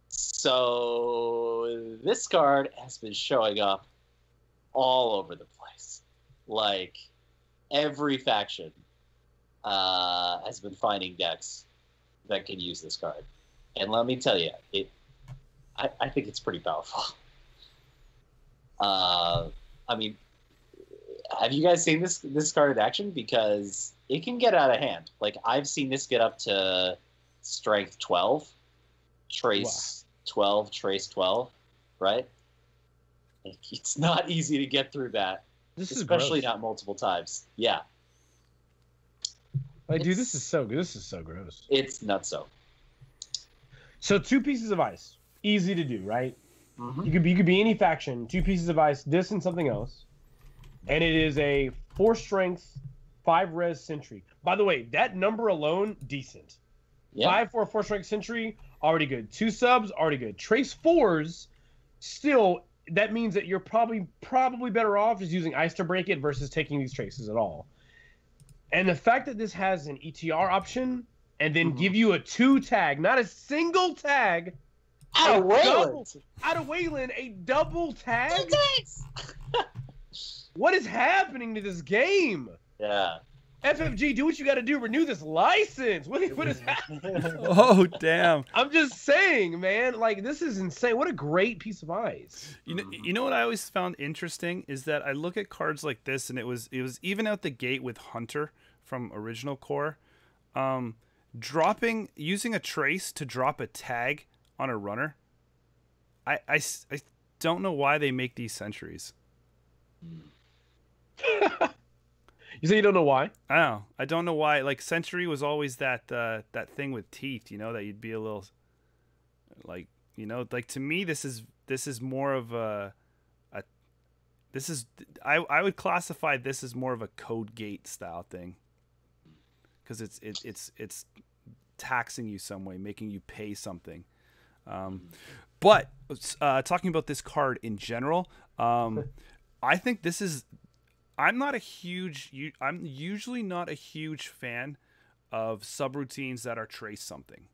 So this card has been showing up all over the place. Like every faction has been finding decks that can use this card. And let me tell you, I think it's pretty powerful. I mean, have you guys seen this card in action? Because it can get out of hand. Like I've seen this get up to Strength 12, Trace 12, Trace 12, right? It's not easy to get through that, especially not multiple times. Yeah. Like, dude, this is so good. This is so gross. It's nutso. So 2 pieces of ice, easy to do, right? Mm-hmm. You could be any faction, 2 pieces of ice, this and something else, and it is a 4 strength, 5 res sentry. By the way, that number alone, decent. Yeah. 5 for a 4 strength sentry, already good. 2 subs, already good. Trace 4s, still, that means that you're probably better off just using ice to break it versus taking these traces at all. And the fact that this has an ETR option and then give you a 2 tag, not a single tag, out of Wayland, a double tag. What is happening to this game? Yeah. FFG, do what you got to do. Renew this license. What is happening? Oh, damn. I'm just saying, man. Like, this is insane. What a great piece of ice. You know what I always found interesting is that I look at cards like this, and it was even out the gate with Hunter from Original Core, using a trace to drop a tag on a runner. I don't know why they make these sentries. You say you don't know why? I don't know why. Like Sentry was always that thing with teeth, you know, that you'd be a little like, you know, like to me this is more of I would classify this as more of a code gate style thing. Cuz it's taxing you some way, making you pay something. But talking about this card in general, I think this is. I'm usually not a huge fan of subroutines that are trace something.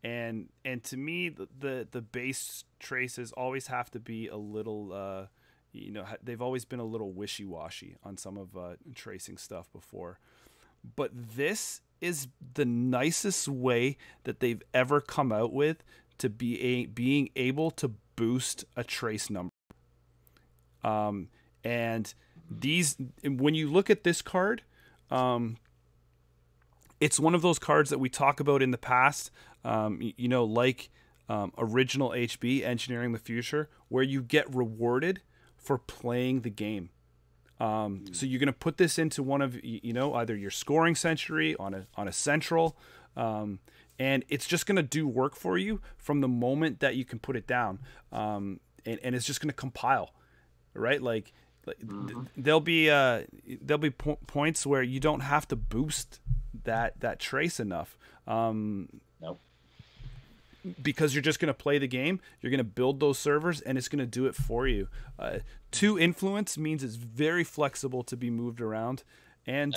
And to me, the base traces always have to be a little, they've always been a little wishy-washy on some of tracing stuff before. But this is the nicest way that they've ever come out with to being able to boost a trace number. And when you look at this card, it's one of those cards that we talk about in the past, like original HB, Engineering the Future, where you get rewarded for playing the game. So you're going to put this into one of, either your scoring century on a central, and it's just going to do work for you from the moment that you can put it down. And it's just going to compile, right? Like there'll be points where you don't have to boost that trace enough. Nope. Because you're just going to play the game, you're going to build those servers, and it's going to do it for you. 2 influence means it's very flexible to be moved around, and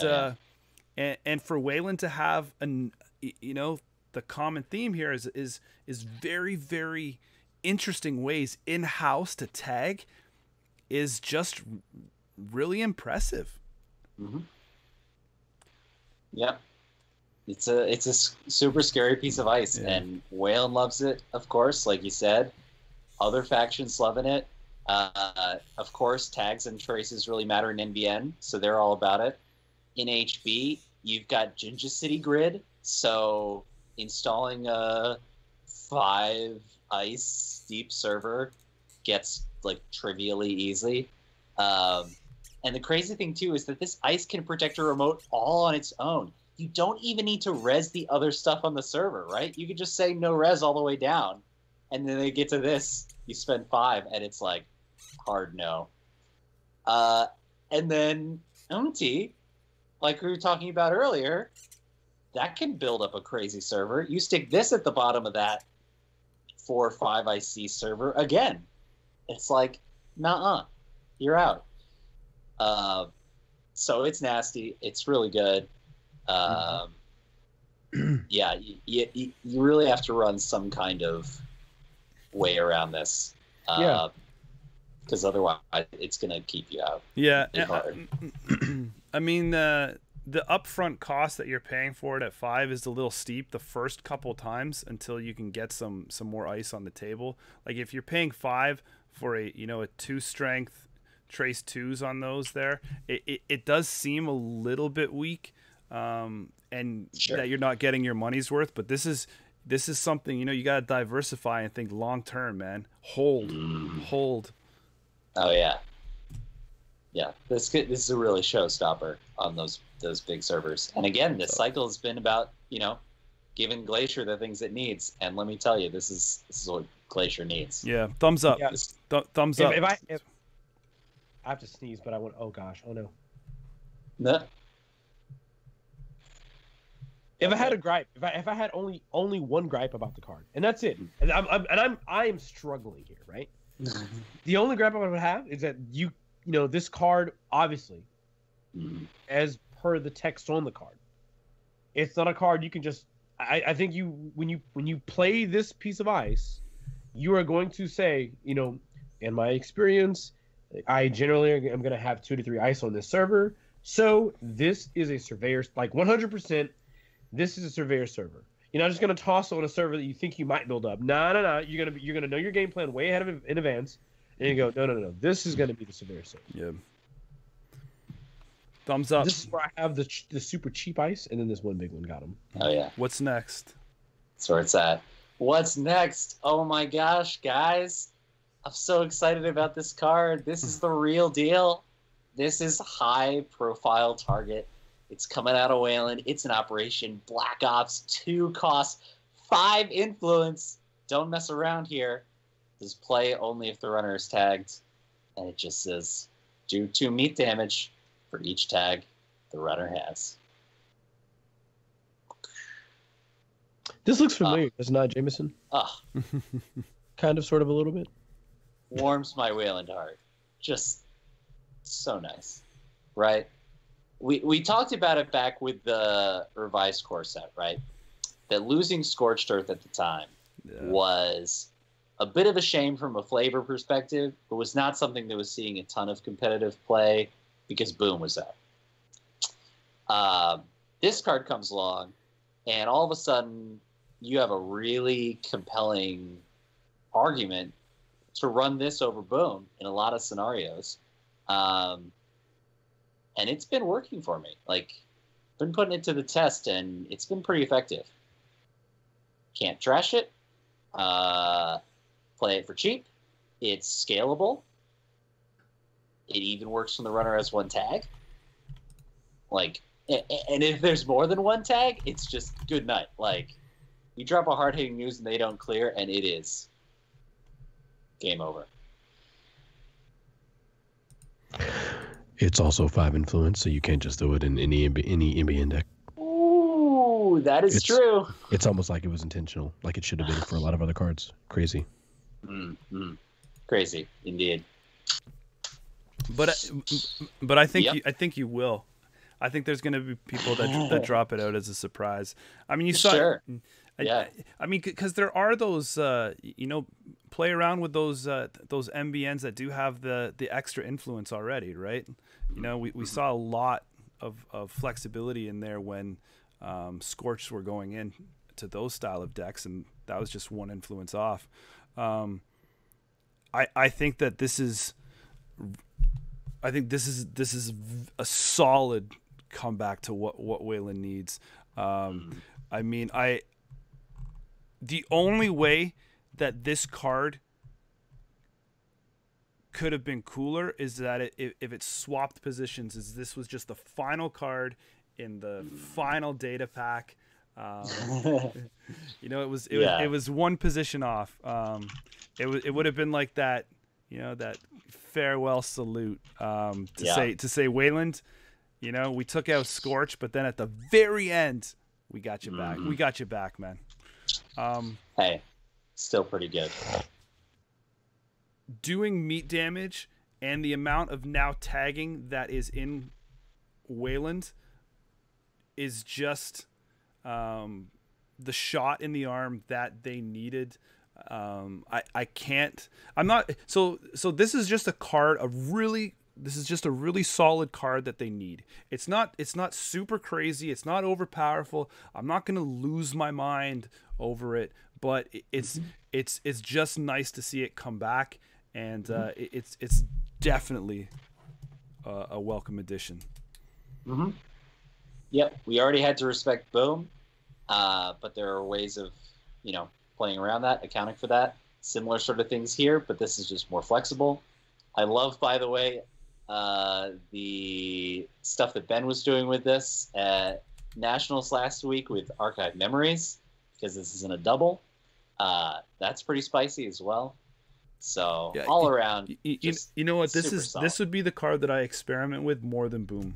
for Wayland to have the common theme here is very, very interesting ways in-house to tag is just really impressive. Mm-hmm. Yep. It's a super scary piece of ice, and Wayland loves it, of course, like you said. Other factions loving it. Of course, tags and traces really matter in NBN, so they're all about it. In HB, you've got Jinteki grid, so installing a 5 ice deep server gets like trivially easy. And the crazy thing too is that this ice can protect a remote all on its own. You don't even need to res the other stuff on the server, right? You could just say no res all the way down, and then they get to this, you spend 5, and it's like hard no. And then empty, like we were talking about earlier, that can build up a crazy server. You stick this at the bottom of that 4 or 5 IC server again. It's like, nuh-uh, you're out. So it's nasty. It's really good. Yeah, you really have to run some kind of way around this. Because otherwise it's going to keep you out. Yeah. I mean, the upfront cost that you're paying for it at 5 is a little steep the first couple times until you can get some more ice on the table. Like if you're paying 5 for a 2 strength trace 2s on those there, it does seem a little bit weak, and sure, that you're not getting your money's worth. But this is something, you got to diversify and think long term, man. Hold. Oh yeah. This is a really showstopper on those big servers. And again, this cycle has been about giving Glacier the things it needs. And let me tell you, this is what Glacier needs. Yeah, thumbs up. Yeah. Thumbs up. If I have to sneeze, but I went. Oh gosh. Oh no. No. If I had a gripe, if I had only one gripe about the card, and that's it, and I am struggling here, right? The only gripe I would have is that this card, obviously, as per the text on the card, it's not a card you can just. I think when you play this piece of ice, you are going to say, in my experience, I generally am going to have 2 to 3 ice on this server, so this is a Surveyor, like 100%. This is a Surveyor server. You're not just going to toss on a server that you think you might build up. No. You're going to know your game plan way ahead of in advance, and you go, no. This is going to be the Surveyor server. Yeah. Thumbs up. This is where I have the super cheap ice, and then this one big one got him. Oh yeah. What's next? That's where it's at. What's next? Oh my gosh, guys! I'm so excited about this card. This is the real deal. This is high-profile target. It's coming out of Wayland. It's an Operation Black Ops 2 cost, 5 influence. Don't mess around here. This play only if the runner is tagged. And it just says, do 2 meat damage for each tag the runner has. This looks familiar. It's not Jameson. Oh, Kind of, sort of, a little bit. warms my Wayland heart. Just so nice, right? We talked about it back with the revised core set, right? That losing Scorched Earth at the time was a bit of a shame from a flavor perspective, but was not something that was seeing a ton of competitive play because Boom was out. This card comes along, and all of a sudden, you have a really compelling argument to run this over Boom in a lot of scenarios. And it's been working for me. Like, been putting it to the test, and it's been pretty effective. Can't trash it. Play it for cheap. It's scalable. It even works when the runner has one tag. Like, and if there's more than one tag, it's just good night. Like, you drop a hard-hitting news and they don't clear, and it is game over. It's also 5 influence, so you can't just throw it in any NBN deck. Ooh, that is true. It's almost like it was intentional, like it should have been for a lot of other cards. Crazy. Crazy, indeed. But I think I think you will. I think there's going to be people that drop it out as a surprise. I mean, you saw. Sure. Yeah. I mean, because there are those, play around with those MBNs that do have the extra influence already, right? You know, we saw a lot of flexibility in there when Scorched were going in to those style of decks, and that was just one influence off. I think that this is a solid comeback to what Wayland needs. I mean, the only way that this card could have been cooler is that if it swapped positions, is this was just the final card in the final data pack. It was one position off. It would have been like that, that farewell salute to say Wayland, we took out Scorch, but then at the very end we got you back. We got you back, man. Hey, still pretty good. Doing meat damage and the amount of now tagging that is in Wayland is just the shot in the arm that they needed. This is just a card, this is just a really solid card that they need. It's not super crazy. It's not overpowerful. I'm not going to lose my mind over it, but it's just nice to see it come back, and it's definitely a welcome addition. Yep, we already had to respect Boom, but there are ways of playing around that, accounting for that. Similar sort of things here, but this is just more flexible. I love, by the way, the stuff that Ben was doing with this at Nationals last week with Archive Memories, because this isn't a double. That's pretty spicy as well. So all around, you know what? This would be the card that I experiment with more than Boom.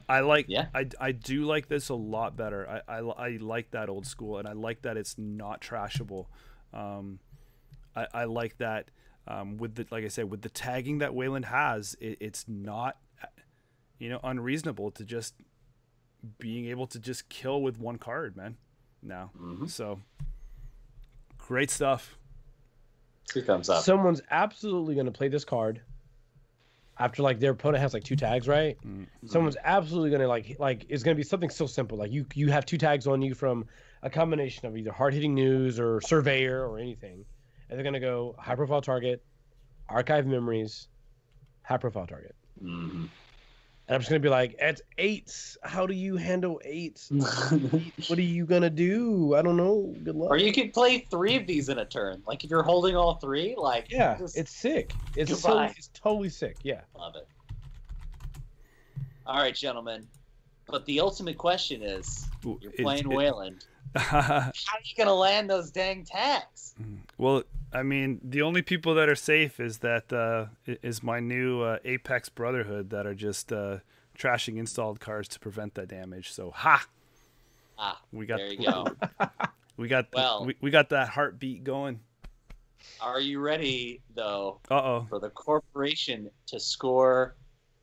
I do like this a lot better. I like that old school, and I like that it's not trashable. I like that like I said, with the tagging that Wayland has, it's not unreasonable to just being able to just kill with one card, man. Now, so great stuff. 2 thumbs up. Someone's absolutely going to play this card after their opponent has 2 tags, right? Someone's absolutely going to it's going to be something so simple. Like you have 2 tags on you from a combination of either hard-hitting news or Surveyor or anything. And they're going to go high-profile target, Archive Memories, high-profile target. And I'm just going to be like, it's 8s. How do you handle 8s? What are you going to do? I don't know. Good luck. Or you could play 3 of these in a turn. Like, if you're holding all 3, yeah, it's sick. It's totally sick. Yeah. Love it. All right, gentlemen. But the ultimate question is, you're playing Wayland. How are you going to land those dang tags? Well, I mean, the only people that are safe is my new Apex Brotherhood that are just trashing installed cards to prevent that damage. So, We got there you go. we got Well, we got that heartbeat going. Are you ready though Uh-oh. for the corporation to score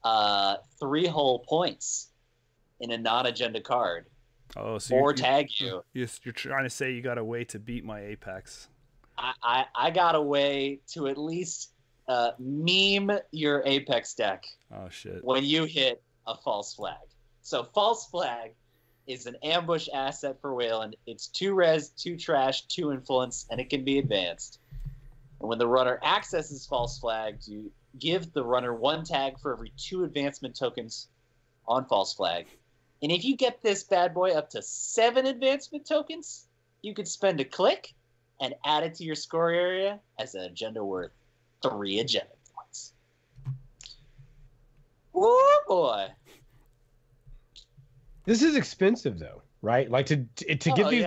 3 whole points in a non-agenda card? Oh, so or tag you. You're trying to say you got a way to beat my Apex. I got a way to at least meme your Apex deck. Oh shit! When you hit a false flag. So false flag is an ambush asset for Wayland. It's 2 res, 2 trash, 2 influence, and it can be advanced. And when the runner accesses false flag, you give the runner 1 tag for every 2 advancement tokens on false flag. And if you get this bad boy up to 7 advancement tokens, you could spend a click and add it to your score area as an agenda worth 3 agenda points. Oh boy. This is expensive though, right? Like to get these,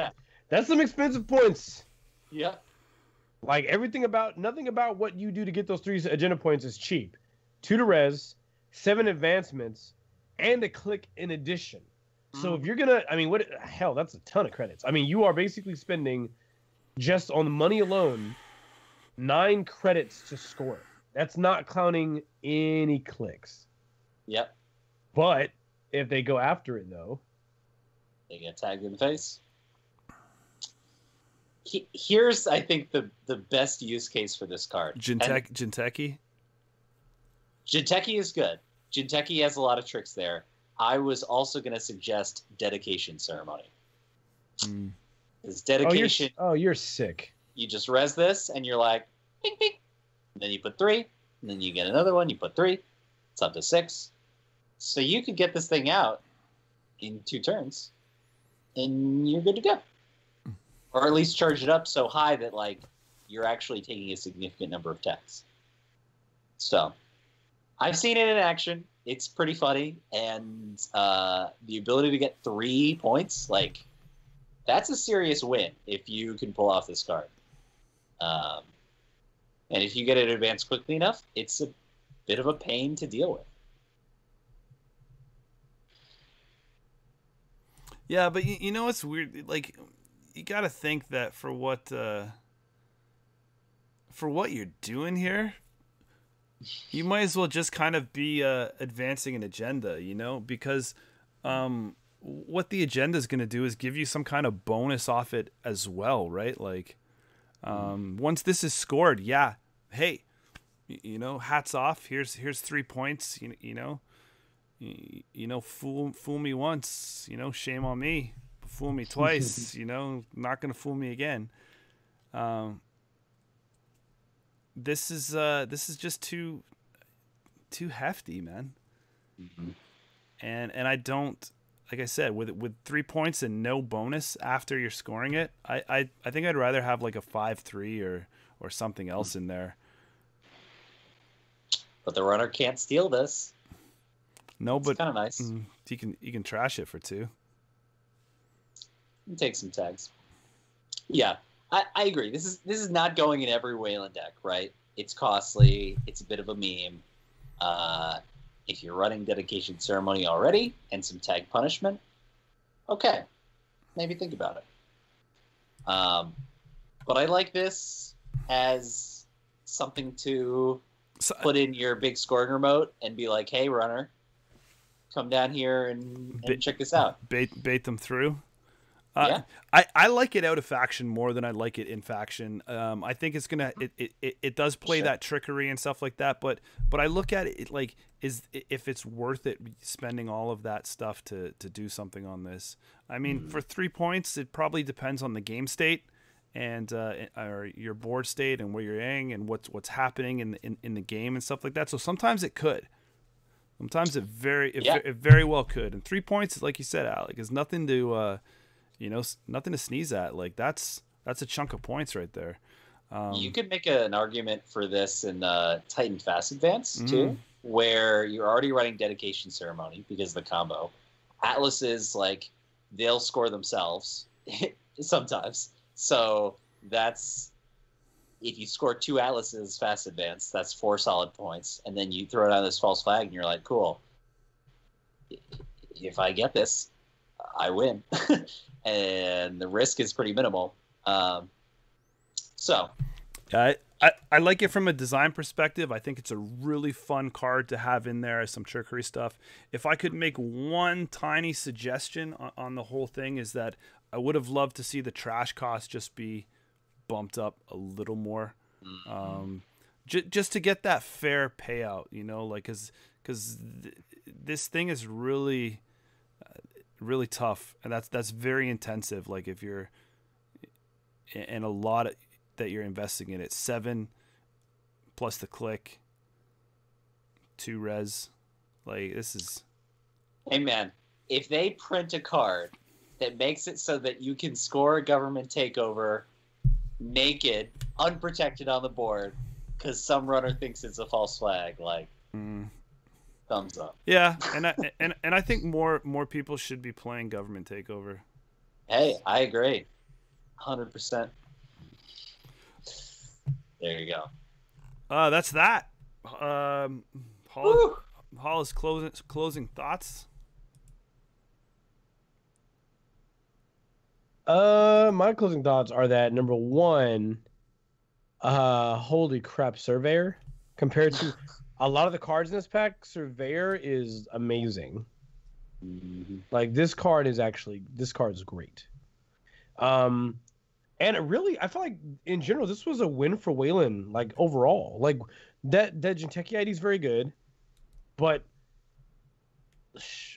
that's some expensive points. Yeah. Like nothing about what you do to get those 3 agenda points is cheap. 2 to res, 7 advancements, and a click in addition. So if you're gonna, that's a ton of credits. I mean, you are basically spending just on the money alone 9 credits to score. That's not counting any clicks. Yep. But if they go after it though, they get tagged in the face. Here's, I think, the best use case for this card. Jinteki? Jinteki is good. Jinteki has a lot of tricks there. I was also going to suggest dedication ceremony. This dedication. You're sick. You just res this, and you're like, ping, ping. And then you put 3, and then you get another one. You put 3. It's up to 6. So you could get this thing out in 2 turns, and you're good to go. Or at least charge it up so high that like you're actually taking a significant number of tags. So I've seen it in action. It's pretty funny, and the ability to get 3 points, like, that's a serious win if you can pull off this card. And if you get it advanced quickly enough, it's a bit of a pain to deal with. Yeah, but you know what's weird? Like, you got to think that for what you're doing here, you might as well just kind of be advancing an agenda, you know, because what the agenda is going to do is give you some kind of bonus off it as well, right? Like, once this is scored, hey, you know, hats off. Here's 3 points. You know, fool me once. You know, shame on me. Fool me twice. You know, not going to fool me again. This is just too hefty, man. And I don't, like I said, with 3 points and no bonus after you're scoring it, I think I'd rather have like a 5-3 or something else in there. But the runner can't steal this. No, it's but kind of nice. You can trash it for 2. And take some tags. Yeah. I agree. This is not going in every Wayland deck, right? It's costly. It's a bit of a meme. If you're running dedication ceremony already and some tag punishment, okay, maybe think about it. But I like this as something to put in your big scoring remote and be like, hey, runner, come down here and check this out. Bait them through. Yeah. I like it out of faction more than I like it in faction. I think it's gonna it does play that trickery and stuff like that, but I look at it like if it's worth it spending all of that stuff to do something on this. I mean, for 3 points, it probably depends on the game state and or your board state and where you're in and what's happening in the game and stuff like that. So sometimes it could. Sometimes it very well could. And 3 points, like you said, Alec, is nothing to nothing to sneeze at. Like that's a chunk of points right there. You could make an argument for this in Titan Fast Advance too, where you're already running dedication ceremony because of the combo. Atlases, like, they'll score themselves sometimes. So that's, if you score 2 Atlases Fast Advance, that's 4 solid points, and then you throw down this false flag, and you're like, cool. If I get this, I win. And the risk is pretty minimal. So I like it from a design perspective. I think it's a really fun card to have in there as some trickery stuff. If I could make one tiny suggestion on the whole thing, is that I would have loved to see the trash cost just be bumped up a little more. Just to get that fair payout, you know, like, because this thing is really really tough, and that's very intensive. Like, if you're and a lot that you're investing in it, 7 plus the click, 2 res, like, this is. Hey man, if they print a card that makes it so that you can score a government takeover naked, unprotected on the board, because some runner thinks it's a false flag, like, thumbs up. Yeah, and I think more people should be playing government takeover. Hey, I agree, 100%. There you go. That's that. Hollis, closing thoughts. My closing thoughts are that, number one, holy crap, Surveyor, compared to a lot of the cards in this pack, Surveyor is amazing. Like, this card is great. And it really, I feel like in general, this was a win for Wayland, like, overall. Like, that Jinteki ID is very good, but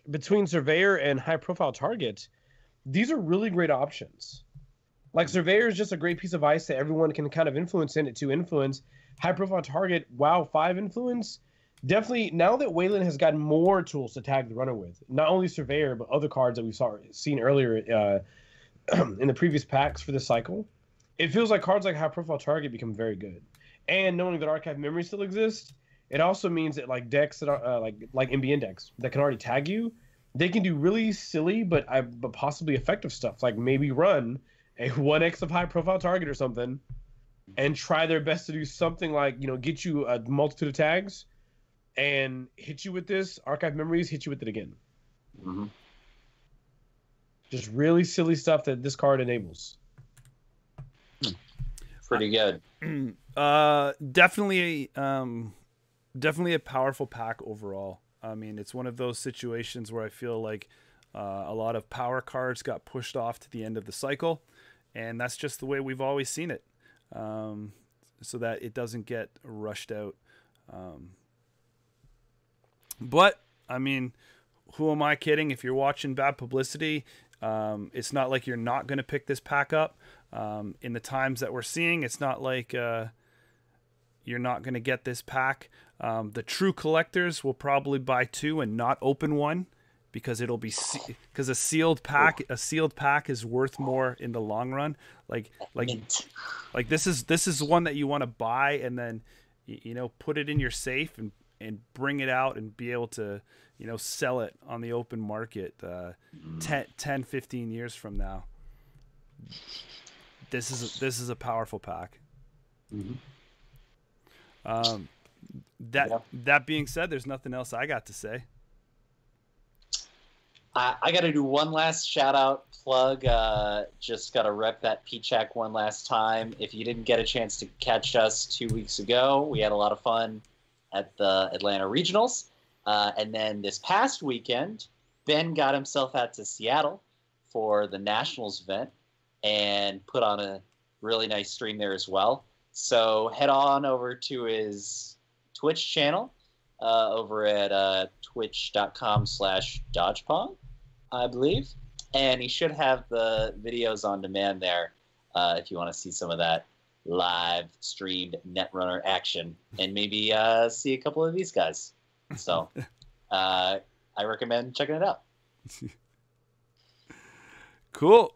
between Surveyor and high profile target, these are really great options. Like, Surveyor is just a great piece of ice that everyone can kind of influence in it to influence. High profile target, WoW 5 influence. Definitely, now that Wayland has gotten more tools to tag the runner with, not only Surveyor, but other cards that we've seen earlier in the previous packs for this cycle, it feels like cards like high profile target become very good. And knowing that archive memory still exists, it also means that, like, decks that are like MBN decks that can already tag you, they can do really silly but possibly effective stuff, like maybe run a 1x of high profile target or something and try their best to do something like, you know, get you a multitude of tags and hit you with this archive memories, hit you with it again. Just really silly stuff that this card enables. Pretty good. Definitely a powerful pack overall. I mean, it's one of those situations where I feel like a lot of power cards got pushed off to the end of the cycle, and that's just the way we've always seen it, so that it doesn't get rushed out. But, I mean, who am I kidding? If you're watching Bad Publicity, it's not like you're not going to pick this pack up. In the times that we're seeing, it's not like you're not going to get this pack. The true collectors will probably buy 2 and not open 1, because it'll be because a sealed pack is worth more in the long run. Like this is one that you want to buy and then, you know, put it in your safe and bring it out and be able to, you know, sell it on the open market 10, 15 years from now. This is a powerful pack. That being said, there's nothing else I got to say. I got to do one last shout out plug. Just got to rep that P-Check one last time. If you didn't get a chance to catch us 2 weeks ago, we had a lot of fun at the Atlanta Regionals. And then this past weekend, Ben got himself out to Seattle for the Nationals event and put on a really nice stream there as well. So head on over to his Twitch channel over at twitch.com/dodgepong, I believe. And he should have the videos on demand there if you want to see some of that live streamed Netrunner action and maybe see a couple of these guys. So I recommend checking it out. Cool.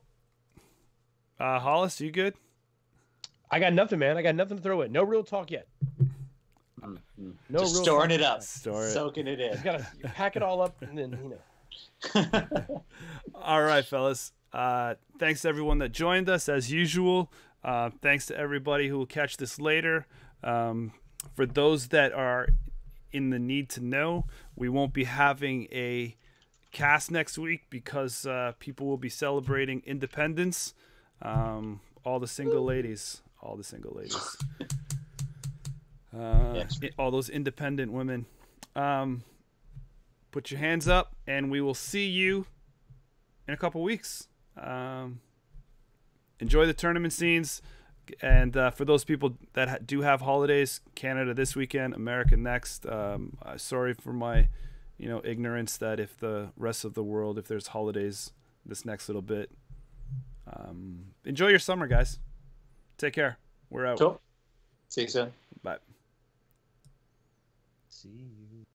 Hollis, you good? I got nothing, man. I got nothing to throw in. No real talk yet. No, just real storing talk. It up, soaking it in. You gotta pack it all up and then, you know. All right, fellas. Thanks to everyone that joined us as usual. Thanks to everybody who will catch this later. For those that are in the need to know, we won't be having a cast next week because people will be celebrating independence. All the single ladies. All the single ladies. All those independent women. Put your hands up, and we will see you in a couple weeks. Enjoy the tournament scenes. And for those people that do have holidays, Canada this weekend, America next. Sorry for my, ignorance that if the rest of the world, if there's holidays this next little bit. Enjoy your summer, guys. Take care. We're out. Cool. See you soon. Bye. See you.